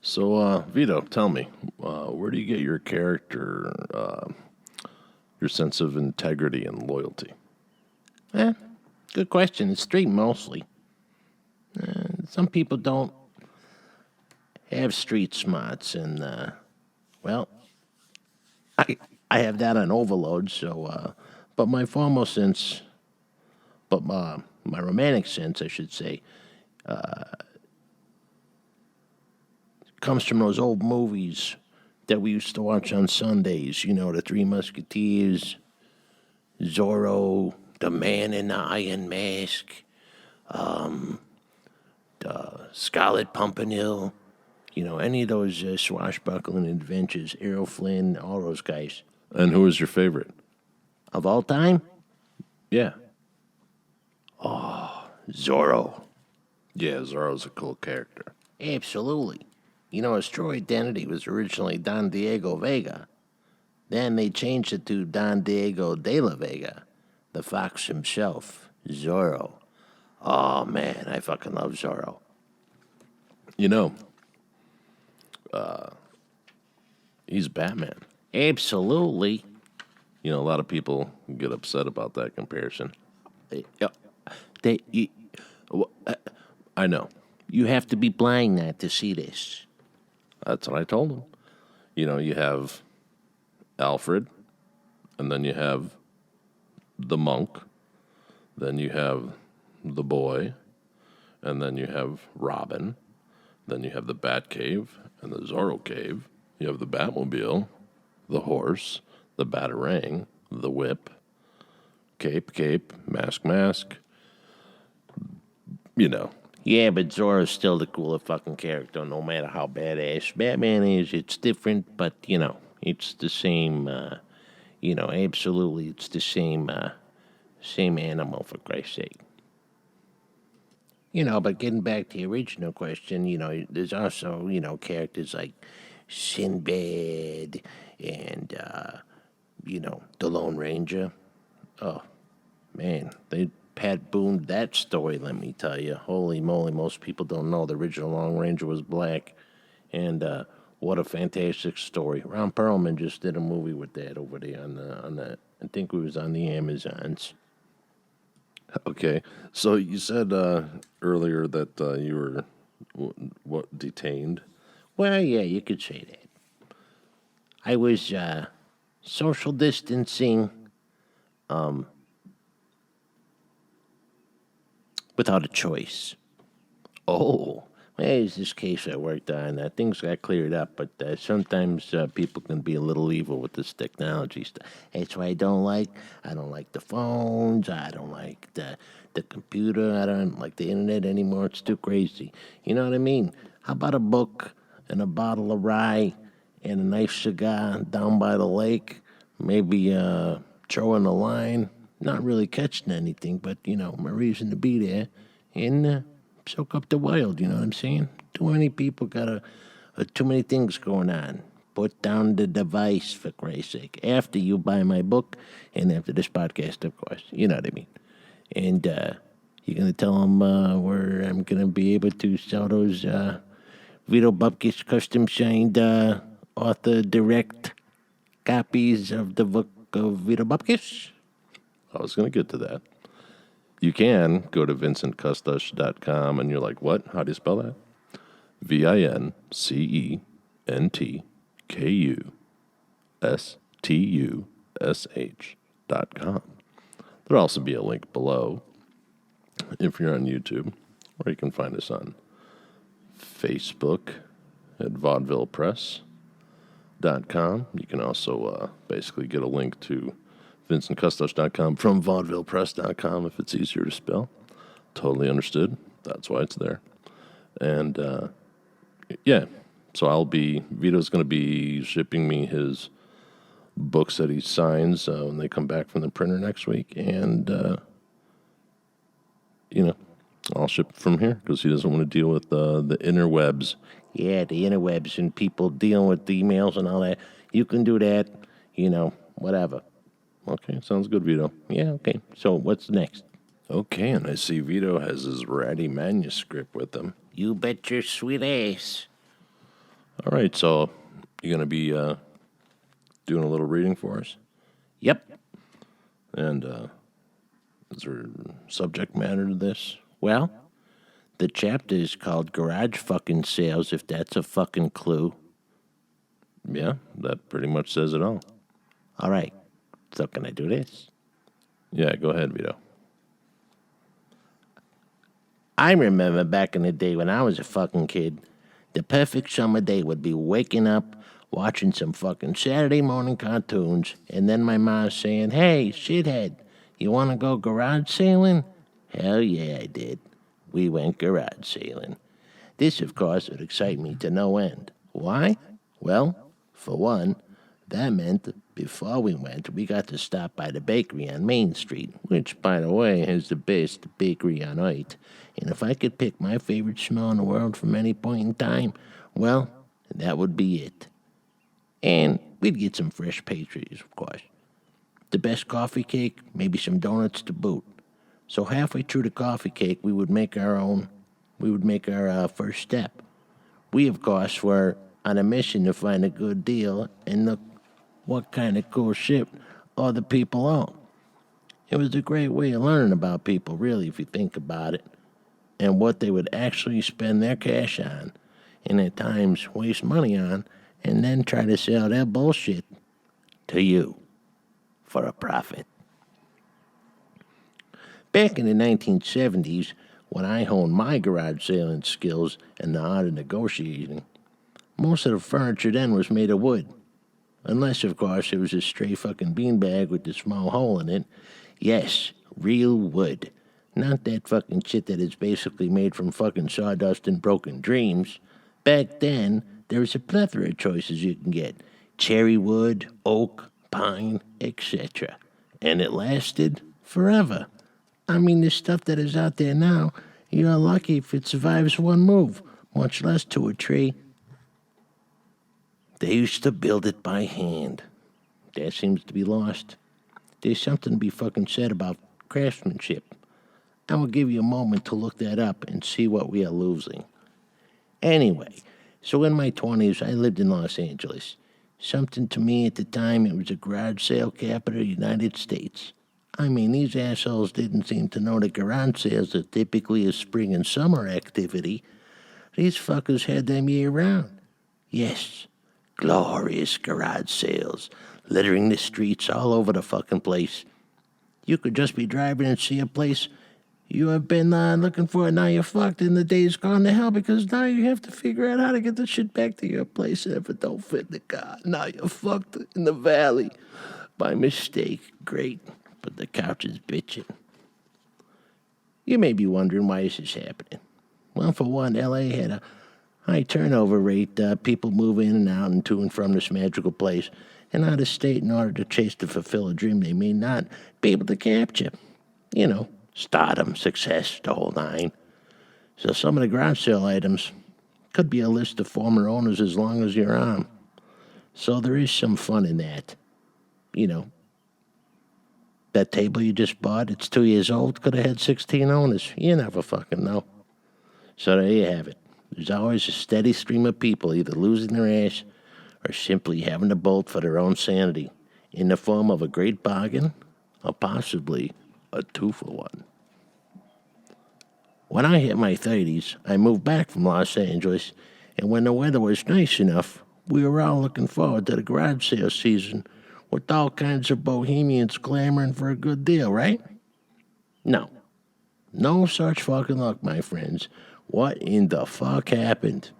So, Vito, tell me, where do you get your character, your sense of integrity and loyalty? Good question. It's street mostly. Some people don't have street smarts, and well, I have that on overload. So, but my formal sense, but my romantic sense, I should say, comes from those old movies that we used to watch on Sundays. You know, the Three Musketeers, Zorro, the Man in the Iron Mask, the Scarlet Pimpernel. You know, any of those swashbuckling adventures, Errol Flynn, all those guys. And who is your favorite? Of all time, Yeah. Zorro. Yeah, Zorro's a cool character. Absolutely. You know, his true identity was originally Don Diego Vega. Then they changed it to Don Diego de la Vega, the fox himself, Zorro. Oh, man, I fucking love Zorro. You know, he's Batman. Absolutely. You know, a lot of people get upset about that comparison. They, you, I know. you have to be blind not to see this. That's what I told him. You know, you have Alfred, and then you have the monk, then you have the boy, and then you have Robin, then you have the Batcave and the Zorro Cave. You have the Batmobile, the horse, the Batarang, the whip, cape, mask. You know, Yeah, but Zorro's still the cooler fucking character, no matter how badass Batman is. It's different, but, you know, it's the same, absolutely, it's the same animal, for Christ's sake. You know, but getting back to the original question, you know, there's also, you know, characters like Sinbad and, the Lone Ranger. Oh, man, they Pat Boone that story, let me tell you. Holy moly, most people don't know the original Lone Ranger was black. And what a fantastic story. Ron Perlman just did a movie with that over there on the I think it was on the Amazons. okay. So you said earlier that you were detained. Well, yeah, you could say that. I was social distancing without a choice. Oh, Well, it's this case I worked on. Things got cleared up, but sometimes people can be a little evil with this technology stuff. That's why I don't like the phones. I don't like the computer. I don't like the internet anymore. It's too crazy. You know what I mean? How about a book and a bottle of rye and a nice cigar down by the lake? Maybe throwing a line. Not really catching anything, but, you know, my reason to be there. And soak up the wild, you know what I'm saying? Too many people got too many things going on. Put down the device, for Christ's sake. After you buy my book, and after this podcast, of course. You know what I mean? And you're going to tell them where I'm going to be able to sell those Vito Bupkis custom-signed author direct copies of the Book of Vito Bupkis? I was going to get to that. You can go to vincentcustos.com and you're like, what? How do you spell that? VINCENTKUSTUSH.com. There'll also be a link below if you're on YouTube, or you can find us on Facebook at VaudevillePress.com. You can also basically get a link to VincentCustos.com from VaudevillePress.com if it's easier to spell. Totally understood. That's why it's there. And, yeah, so Vito's going to be shipping me his books that he signs when they come back from the printer next week. And, I'll ship from here because he doesn't want to deal with the interwebs. Yeah, the interwebs and people dealing with emails and all that. You can do that, whatever. Okay, sounds good, Vito. Yeah, okay. So what's next? Okay, and I see Vito has his ratty manuscript with him. You bet your sweet ass. All right, so you're going to be doing a little reading for us? Yep. And is there subject matter to this? Well, the chapter is called Garage Fucking Sales, if that's a fucking clue. Yeah, that pretty much says it all. All right. So can I do this? Yeah, go ahead, Vito. I remember back in the day when I was a fucking kid, the perfect summer day would be waking up, watching some fucking Saturday morning cartoons, and then my mom saying, "Hey, shithead, you want to go garage sailing?" Hell yeah, I did. We went garage sailing. This, of course, would excite me to no end. Why? Well, for one, that meant before we went, we got to stop by the bakery on Main Street, which, by the way, is the best bakery on earth. And if I could pick my favorite smell in the world from any point in time, well, that would be it. And we'd get some fresh pastries, of course. The best coffee cake, maybe some donuts to boot. So halfway through the coffee cake, we would make our first step. We, of course, were on a mission to find a good deal and look what kind of cool shit other people own. It was a great way of learning about people, really, if you think about it, and what they would actually spend their cash on, and at times waste money on, and then try to sell their bullshit to you for a profit. Back in the 1970s, when I honed my garage sailing skills and the art of negotiating, most of the furniture then was made of wood. Unless, of course, it was a stray fucking beanbag with a small hole in it. Yes, real wood. Not that fucking shit that is basically made from fucking sawdust and broken dreams. Back then, there was a plethora of choices you can get. Cherry wood, oak, pine, etc. And it lasted forever. I mean, the stuff that is out there now, you're lucky if it survives one move, much less to a tree. They used to build it by hand. That seems to be lost. There's something to be fucking said about craftsmanship. I will give you a moment to look that up and see what we are losing. Anyway, so in my 20s, I lived in Los Angeles. Something to me at the time, it was a garage sale capital of the United States. I mean, these assholes didn't seem to know that garage sales are typically a spring and summer activity. These fuckers had them year-round. Yes, glorious garage sales, littering the streets all over the fucking place. You could just be driving and see a place you have been looking for, and now you're fucked, and the day's gone to hell because now you have to figure out how to get the shit back to your place, and if it don't fit the car, now you're fucked in the valley. By mistake, great, but the couch is bitching. You may be wondering why this is happening. Well, for one, L.A. had a high turnover rate, people move in and out and to and from this magical place, and out of state in order to chase to fulfill a dream they may not be able to capture. You know, stardom, success, the whole nine. So some of the garage sale items could be a list of former owners as long as your arm. So there is some fun in that. You know, that table you just bought, it's 2 years old, could have had 16 owners. You never fucking know. So there you have it. There's always a steady stream of people either losing their ass or simply having to bolt for their own sanity in the form of a great bargain or possibly a 2-for-1. When I hit my 30s, I moved back from Los Angeles, and when the weather was nice enough, we were all looking forward to the garage sale season with all kinds of bohemians clamoring for a good deal, right? No. No such fucking luck, my friends. What in the fuck happened?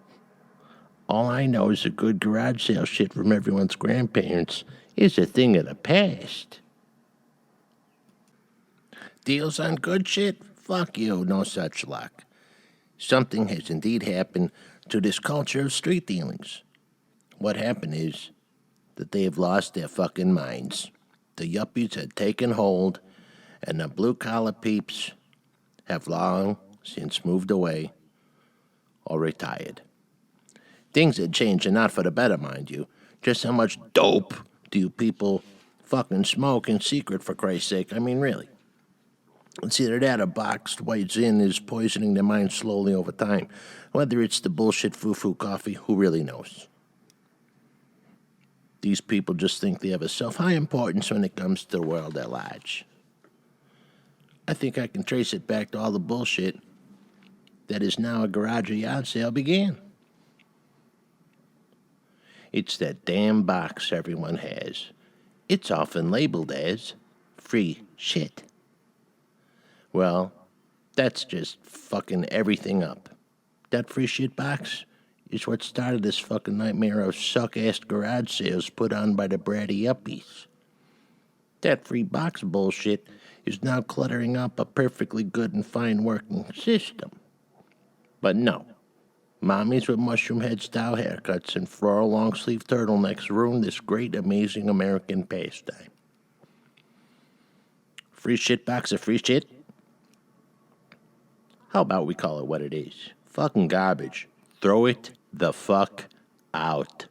All I know is the good garage sale shit from everyone's grandparents is a thing of the past. Deals on good shit? Fuck you, no such luck. Something has indeed happened to this culture of street dealings. What happened is that they have lost their fucking minds. The yuppies had taken hold, and the blue-collar peeps have long since moved away or retired. Things had changed, and not for the better, mind you. Just how much dope do you people fucking smoke in secret, for Christ's sake? I mean, really. It's either that or boxed white zin is poisoning their minds slowly over time. Whether it's the bullshit foo-foo coffee, who really knows? These people just think they have a self-high importance when it comes to the world at large. I think I can trace it back to all the bullshit that is now a garage or yard sale began. It's that damn box everyone has. It's often labeled as free shit. Well, that's just fucking everything up. That free shit box is what started this fucking nightmare of suck-ass garage sales put on by the bratty yuppies. That free box bullshit is now cluttering up a perfectly good and fine working system. But no, mommies with mushroom head style haircuts and floral long sleeve turtlenecks ruin this great, amazing American pastime. Free shit box of free shit? How about we call it what it is? Fucking garbage. Throw it the fuck out.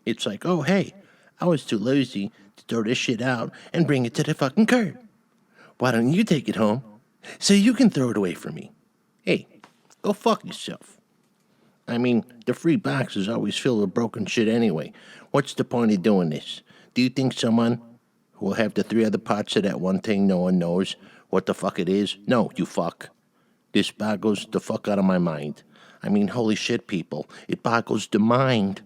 It's like, oh hey, I was too lazy to throw this shit out and bring it to the fucking curb. Why don't you take it home so you can throw it away from me? Hey, go fuck yourself. I mean, the free box is always filled with broken shit anyway. What's the point of doing this? Do you think someone who will have the 3 other parts of that one thing no one knows what the fuck it is? No, you fuck. This boggles the fuck out of my mind. I mean, holy shit, people. It boggles the mind.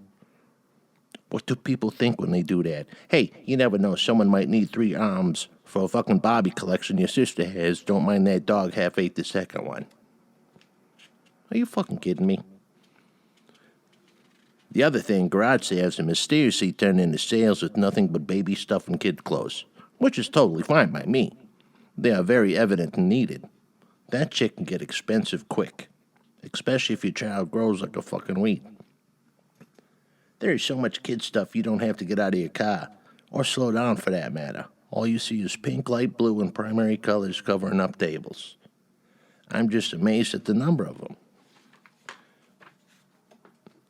What do people think when they do that? Hey, you never know. Someone might need 3 arms for a fucking Barbie collection your sister has. Don't mind that dog half ate the second one. Are you fucking kidding me? The other thing, garage sales have mysteriously turned into sales with nothing but baby stuff and kid clothes, which is totally fine by me. They are very evident and needed. That shit can get expensive quick, especially if your child grows like a fucking weed. There is so much kid stuff you don't have to get out of your car, or slow down for that matter. All you see is pink, light blue, and primary colors covering up tables. I'm just amazed at the number of them.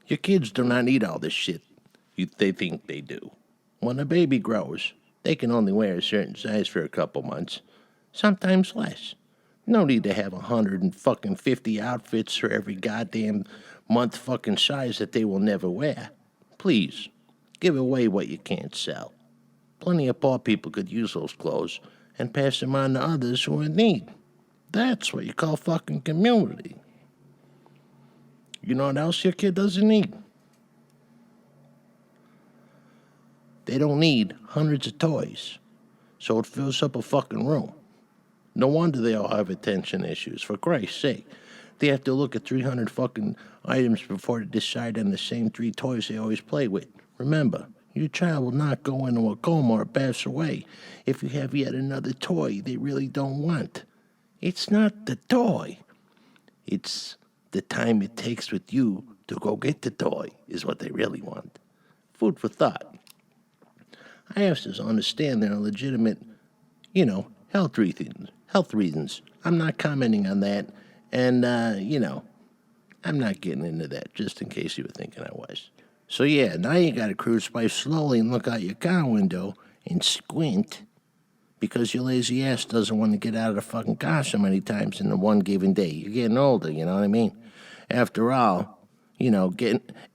Your kids do not need all this shit they think they do. When a baby grows, they can only wear a certain size for a couple months, sometimes less. No need to have 150 outfits for every goddamn month fucking size that they will never wear. Please, give away what you can't sell. Plenty of poor people could use those clothes and pass them on to others who are in need. That's what you call fucking community. You know what else your kid doesn't need? They don't need hundreds of toys, so it fills up a fucking room. No wonder they all have attention issues, for Christ's sake. They have to look at 300 fucking items before they decide on the same 3 toys they always play with. Remember, your child will not go into a coma or pass away if you have yet another toy they really don't want. It's not the toy. It's the time it takes with you to go get the toy is what they really want. Food for thought. I have to understand there are legitimate, health reasons. I'm not commenting on that, and, I'm not getting into that, just in case you were thinking I was. So yeah, now you gotta cruise by slowly and look out your car window and squint, because your lazy ass doesn't want to get out of the fucking car so many times in the one given day. You're getting older, you know what I mean? After all,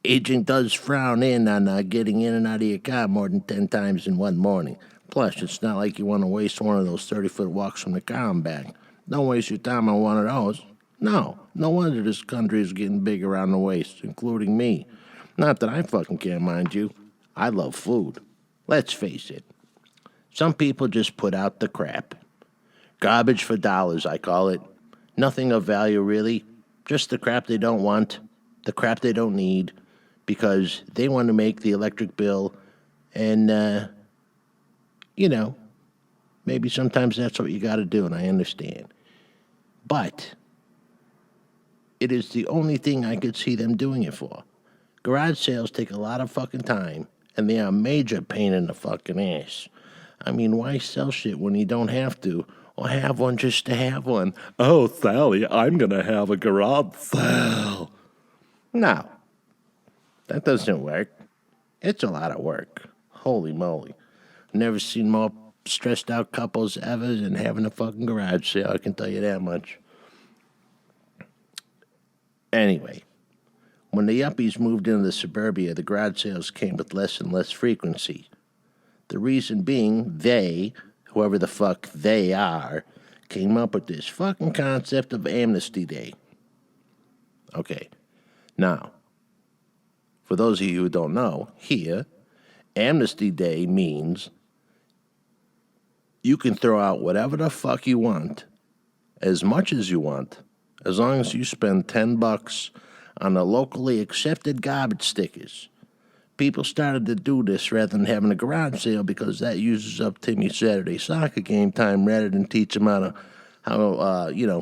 aging does frown in on getting in and out of your car more than 10 times in one morning. Plus, it's not like you want to waste one of those 30-foot walks from the car and back. Don't waste your time on one of those. No wonder this country is getting big around the waist, including me. Not that I fucking care, mind you. I love food. Let's face it. Some people just put out the crap. Garbage for dollars, I call it. Nothing of value, really. Just the crap they don't want, the crap they don't need, because they want to make the electric bill, and, maybe sometimes that's what you got to do, and I understand. But it is the only thing I could see them doing it for. Garage sales take a lot of fucking time, and they are a major pain in the fucking ass. I mean, why sell shit when you don't have to, or have one just to have one? Oh, Sally, I'm gonna have a garage sale. No, that doesn't work. It's a lot of work. Holy moly. Never seen more stressed out couples ever than having a fucking garage sale, I can tell you that much. Anyway, when the yuppies moved into the suburbia, the garage sales came with less and less frequency. The reason being, they, whoever the fuck they are, came up with this fucking concept of Amnesty Day. Okay, now, for those of you who don't know, here, Amnesty Day means you can throw out whatever the fuck you want, as much as you want, as long as you spend $10 on the locally accepted garbage stickers. People started to do this rather than having a garage sale because that uses up Timmy's Saturday soccer game time rather than teach him how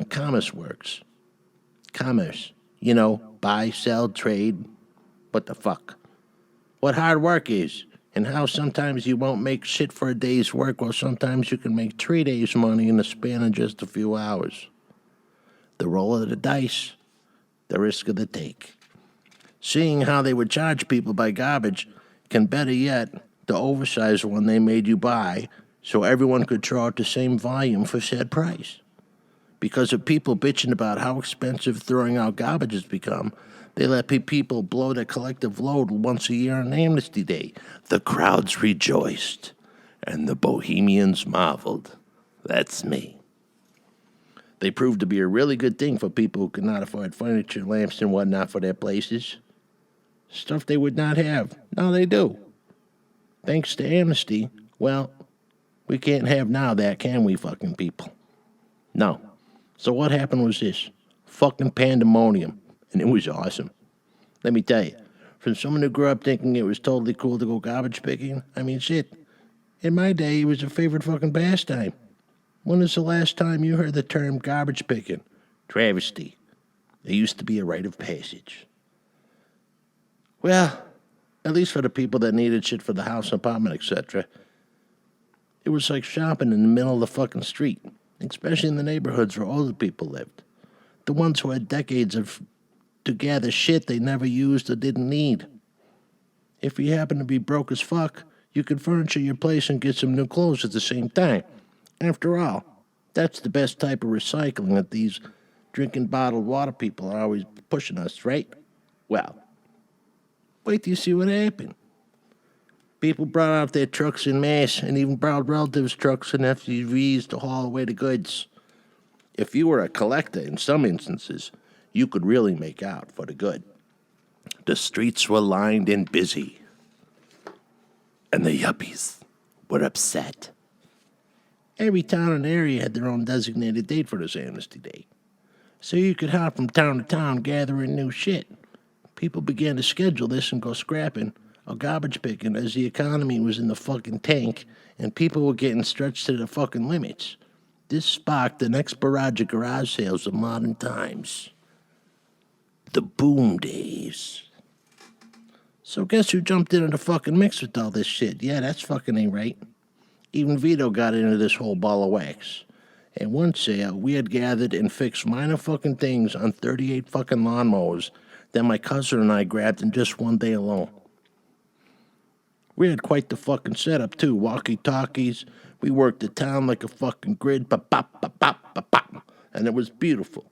commerce works. Commerce, buy, sell, trade, what the fuck. What hard work is, and how sometimes you won't make shit for a day's work, or sometimes you can make 3 days' money in the span of just a few hours. The roll of the dice, the risk of the take. Seeing how they would charge people by garbage can, better yet, the oversized one they made you buy so everyone could throw out the same volume for said price. Because of people bitching about how expensive throwing out garbage has become, they let people blow their collective load once a year on Amnesty Day. The crowds rejoiced, and the bohemians marveled. That's me. They proved to be a really good thing for people who could not afford furniture, lamps, and whatnot for their places. Stuff they would not have. Now they do. Thanks to Amnesty, well, we can't have now that, can we, fucking people? No. So what happened was this. Fucking pandemonium. And it was awesome. Let me tell you, from someone who grew up thinking it was totally cool to go garbage picking, I mean, shit. In my day, it was a favorite fucking pastime. When was the last time you heard the term garbage picking? Travesty. It used to be a rite of passage. Well, at least for the people that needed shit for the house, apartment, etc. It was like shopping in the middle of the fucking street, especially in the neighborhoods where older people lived. The ones who had decades to gather shit they never used or didn't need. If you happen to be broke as fuck, you could furniture your place and get some new clothes at the same time. After all, that's the best type of recycling that these drinking bottled water people are always pushing us, right? Well, wait till you see what happened. People brought out their trucks en masse and even borrowed relatives' trucks and SUVs to haul away the goods. If you were a collector in some instances, you could really make out for the good. The streets were lined and busy, and the yuppies were upset. Every town and area had their own designated date for this Amnesty Day, so you could hop from town to town gathering new shit. People began to schedule this and go scrapping or garbage picking as the economy was in the fucking tank and people were getting stretched to the fucking limits. This sparked the next barrage of garage sales of modern times. The boom days. So guess who jumped into the fucking mix with all this shit? Yeah, that's fucking ain't right. Even Vito got into this whole ball of wax. At one sale, we had gathered and fixed minor fucking things on 38 fucking lawnmowers that my cousin and I grabbed in just one day alone. We had quite the fucking setup, too. Walkie-talkies. We worked the town like a fucking grid. Pop. And it was beautiful.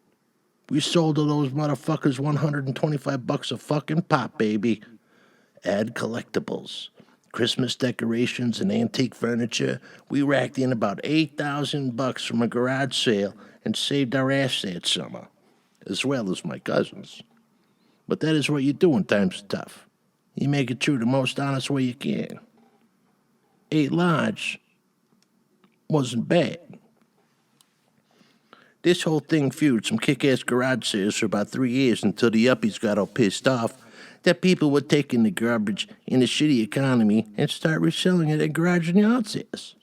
We sold to those motherfuckers $125 a fucking pop, baby. Add collectibles. Christmas decorations and antique furniture. We racked in about $8,000 from a garage sale and saved our ass that summer, as well as my cousins. But that is what you do when times are tough. You make it through the most honest way you can. 8 large wasn't bad. This whole thing fueled some kick-ass garage sales for about 3 years until the yuppies got all pissed off that people were taking the garbage in the shitty economy and start reselling it at garage and yard sales.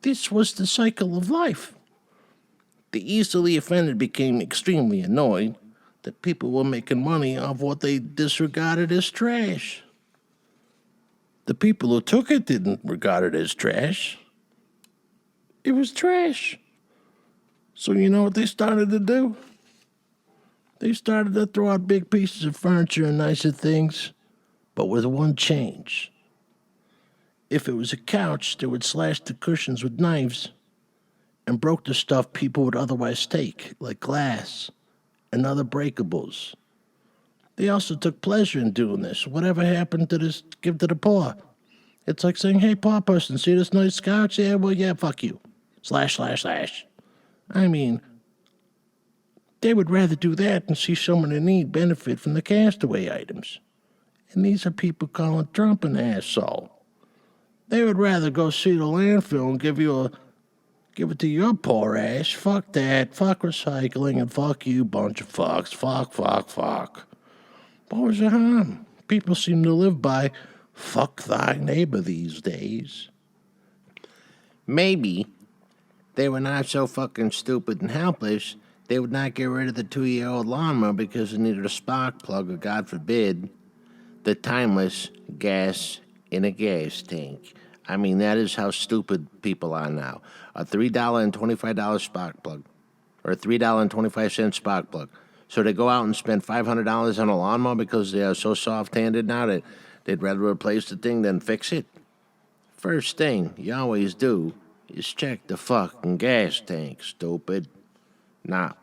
This was the cycle of life. The easily offended became extremely annoyed that people were making money off what they disregarded as trash. The people who took it didn't regard it as trash. It was trash. So you know what they started to do? They started to throw out big pieces of furniture and nicer things, but with one change. If it was a couch, they would slash the cushions with knives and broke the stuff people would otherwise take, like glass and other breakables. They also took pleasure in doing this. Whatever happened to this, give to the poor. It's like saying, hey, poor person, see this nice couch? Yeah, well, yeah, fuck you. Slash, slash, slash. I mean, they would rather do that than see someone in need benefit from the castaway items. And these are people calling Trump an asshole. They would rather go see the landfill and give it to your poor ass. Fuck that. Fuck recycling and fuck you, bunch of fucks. Fuck, fuck, fuck. What was the harm? People seem to live by fuck thy neighbor these days. Maybe they were not so fucking stupid and helpless, they would not get rid of the 2-year-old lawnmower because it needed a spark plug or, God forbid, the timeless gas in a gas tank. I mean, that is how stupid people are now. A $3.25 spark plug, or a $3.25 spark plug. So they go out and spend $500 on a lawnmower because they are so soft-handed now that they'd rather replace the thing than fix it. First thing you always do is check the fucking gas tank, stupid. Now,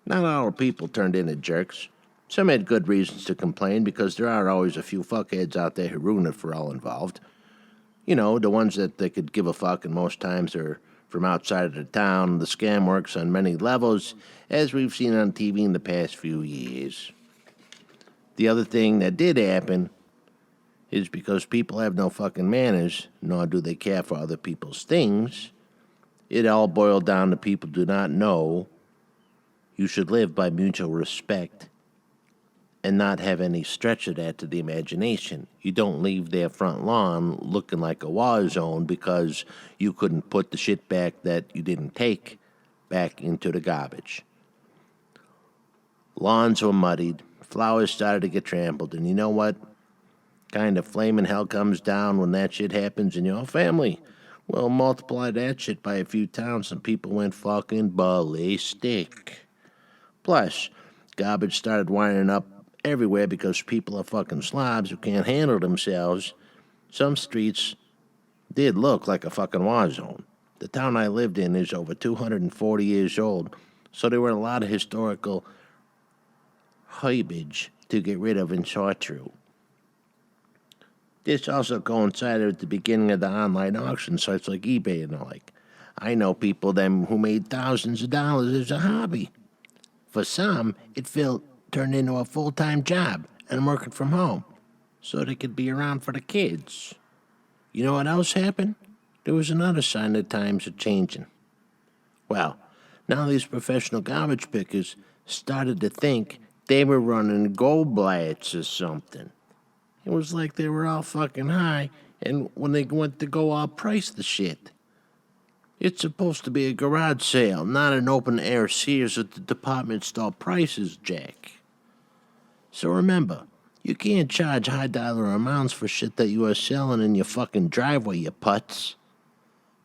not all people turned into jerks. Some had good reasons to complain because there are always a few fuckheads out there who ruin it for all involved. You know, the ones that they could give a fuck, and most times are from outside of the town. The scam works on many levels, as we've seen on TV in the past few years. The other thing that did happen is because people have no fucking manners, nor do they care for other people's things, it all boiled down to people do not know you should live by mutual respect and not have any stretch of that to the imagination. You don't leave their front lawn looking like a war zone because you couldn't put the shit back that you didn't take back into the garbage. Lawns were muddied, flowers started to get trampled, and you know what? Kind of flaming hell comes down when that shit happens in your family. Well, multiply that shit by a few towns and people went fucking ballistic. Plus, garbage started winding up everywhere because people are fucking slobs who can't handle themselves. Some streets did look like a fucking war zone. The town I lived in is over 240 years old, so there were a lot of historical garbage to get rid of and sort through. This also coincided with the beginning of the online auction sites like eBay and the like. I know people who made thousands of dollars as a hobby. For some, it turned into a full-time job and working from home, so they could be around for the kids. You know what else happened? There was another sign that times are changing. Well, now these professional garbage pickers started to think they were running Goldblatt's or something. It was like they were all fucking high, and when they went to go all price the shit. It's supposed to be a garage sale, not an open-air Sears at the department store prices, Jack. So remember, you can't charge high-dollar amounts for shit that you are selling in your fucking driveway, you putz.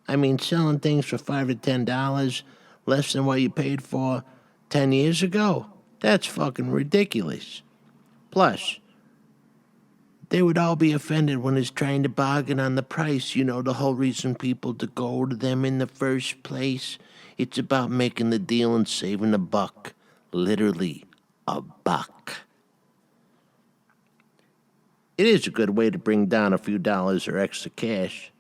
I mean, selling things for $5 to $10, less than what you paid for 10 years ago, that's fucking ridiculous. Plus, they would all be offended when it's trying to bargain on the price. You know, the whole reason people to go to them in the first place. It's about making the deal and saving a buck. Literally, a buck. It is a good way to bring down a few dollars or extra cash.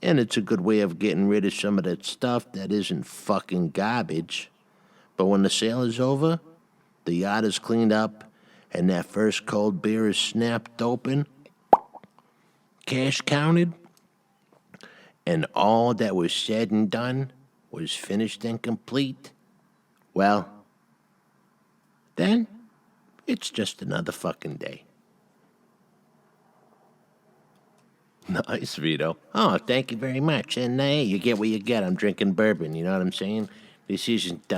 And it's a good way of getting rid of some of that stuff that isn't fucking garbage. But when the sale is over, the yacht is cleaned up, and that first cold beer is snapped open, cash counted, and all that was said and done was finished and complete, well, then it's just another fucking day. Nice, Vito. Oh, thank you very much. And hey, you get what you get. I'm drinking bourbon, you know what I'm saying? This isn't,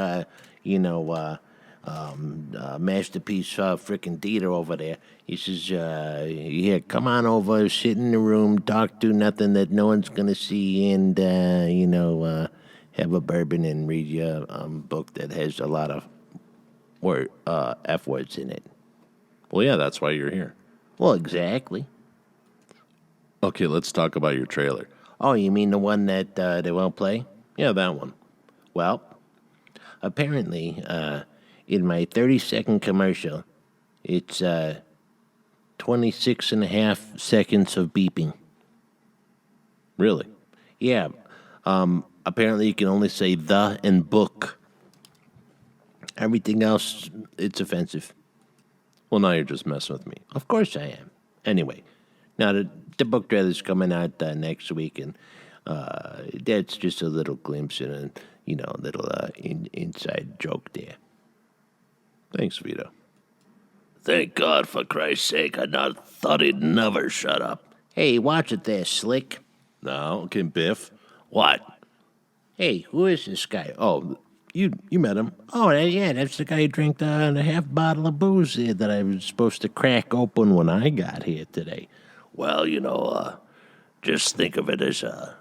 masterpiece frickin' theater over there. He says, yeah, come on over, sit in the room, talk to nothing that no one's gonna see, and, have a bourbon and read your book that has a lot of F words in it. Well, yeah, that's why you're here. Well, exactly. Okay, let's talk about your trailer. Oh, you mean the one that they won't play? Yeah, that one. Well, apparently, in my 30-second commercial, it's 26 and a half seconds of beeping. Really? Yeah. Apparently, you can only say the and book. Everything else, it's offensive. Well, now you're just messing with me. Of course I am. Anyway, now the book trailer's coming out next week, and that's just a little glimpse and a little inside joke there. Thanks, Vito. Thank God, for Christ's sake. I not thought he'd never shut up. Hey, watch it there, Slick. No, okay, Biff. What? Hey, who is this guy? Oh, you met him. Oh, yeah, that's the guy who drank the half bottle of booze here that I was supposed to crack open when I got here today. Well, just think of it as a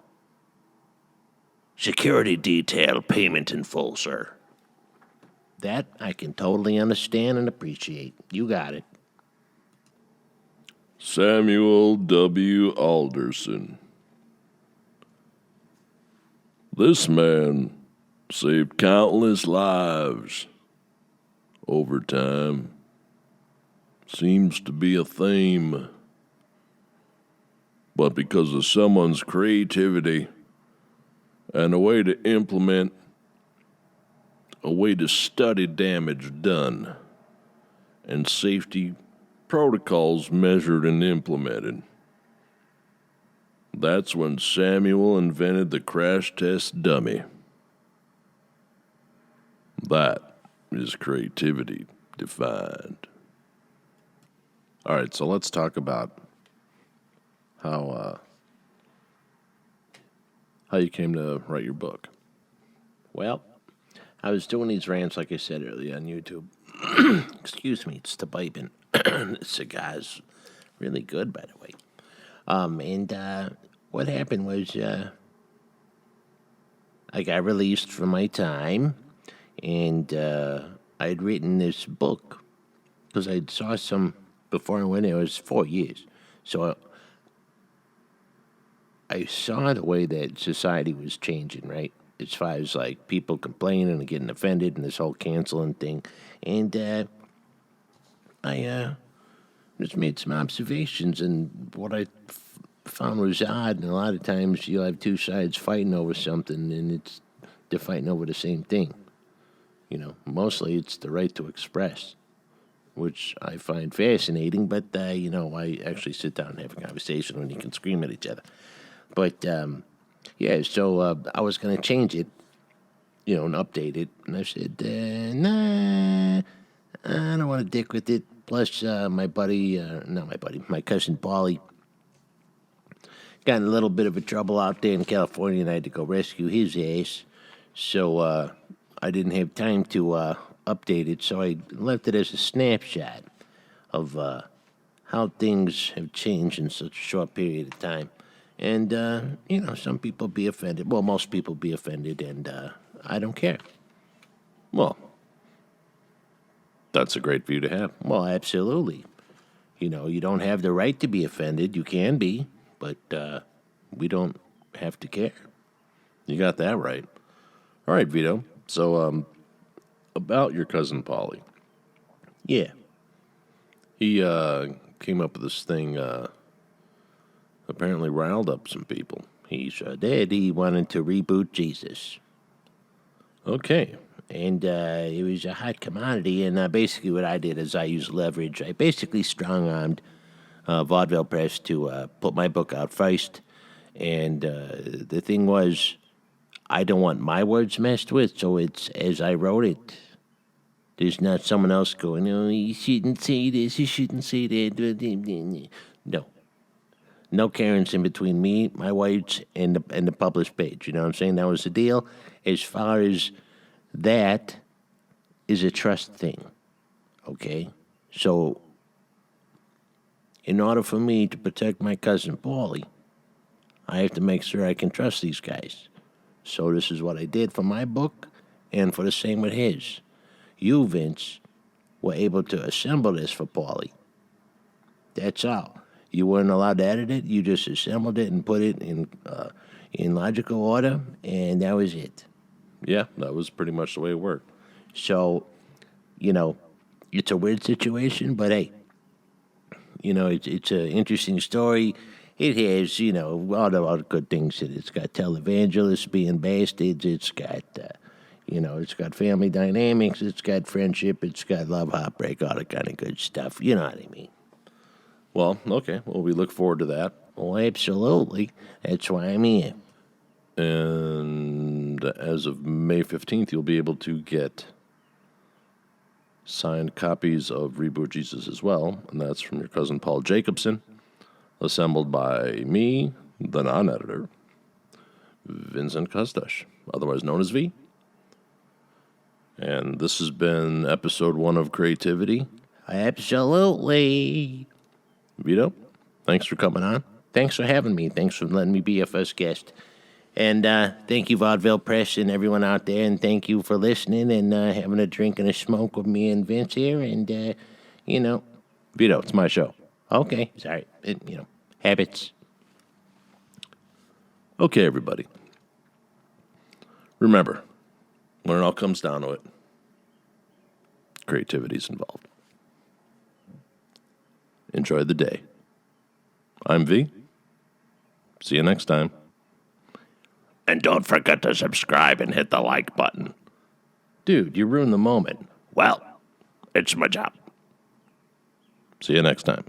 security detail payment in full, sir. That I can totally understand and appreciate. You got it. Samuel W. Alderson. This man saved countless lives over time. Seems to be a theme. But because of someone's creativity and a way to implement, a way to study damage done, and safety protocols measured and implemented, that's when Samuel invented the crash test dummy. That is creativity defined. All right, so let's talk about how you came to write your book. Well, I was doing these rants, like I said earlier, on YouTube. Excuse me, it's the piping. This cigar's really good, by the way. And what happened was I got released from my time, and I had written this book because I saw some before I went there. It was 4 years, so I saw the way that society was changing, right? As far as like people complaining and getting offended and this whole canceling thing, and I just made some observations, and what I found was odd. And a lot of times you'll have two sides fighting over something, and they're fighting over the same thing. Mostly it's the right to express, which I find fascinating. But I actually sit down and have a conversation when you can scream at each other. But yeah, so I was going to change it, and update it. And I said, nah, I don't want to dick with it. Plus, my cousin Paulie got in a little bit of a trouble out there in California, and I had to go rescue his ass. So I didn't have time to update it, so I left it as a snapshot of how things have changed in such a short period of time. And, some people be offended. Well, most people be offended, and I don't care. Well, that's a great view to have. Well, absolutely. You don't have the right to be offended. You can be, but we don't have to care. You got that right. All right, Vito. So, about your cousin Paulie. Yeah. He came up with this thing, apparently riled up some people. He sure did. He wanted to reboot Jesus. Okay. And it was a hot commodity, and basically what I did is I used leverage. I basically strong-armed Vaudeville Press to put my book out first. And the thing was, I don't want my words messed with, so it's as I wrote it. There's not someone else going, you shouldn't say this, you shouldn't say that. No. No Karens in between me, my words, and the published page. You know what I'm saying? That was the deal. As far as that is a trust thing, okay? So, in order for me to protect my cousin Paulie, I have to make sure I can trust these guys. So this is what I did for my book, and for the same with his. You, Vince, were able to assemble this for Paulie. That's all. You weren't allowed to edit it. You just assembled it and put it in logical order, and that was it. Yeah, that was pretty much the way it worked. So, it's a weird situation, but hey, it's an interesting story. It has, all the good things in it. It's got televangelists being bastards. It's got, it's got family dynamics. It's got friendship. It's got love, heartbreak, all the kind of good stuff. You know what I mean? Well, okay. Well, we look forward to that. Oh, absolutely. That's why I'm here. And as of May 15th, you'll be able to get signed copies of Reboot Jesus as well, and that's from your cousin Paul Jacobson, assembled by me, the non-editor, Vincent Kustash, otherwise known as V. And this has been episode 1 of CreatiVity. Absolutely. Vito, thanks for coming on. Thanks for having me. Thanks for letting me be your first guest. And thank you, Vaudeville Press, and everyone out there. And thank you for listening and having a drink and a smoke with me and Vince here. And, Vito, it's my show. Okay. Sorry. Habits. Okay, everybody. Remember, when it all comes down to it, creativity's involved. Enjoy the day. I'm V. See you next time. And don't forget to subscribe and hit the like button. Dude, you ruined the moment. Well, it's my job. See you next time.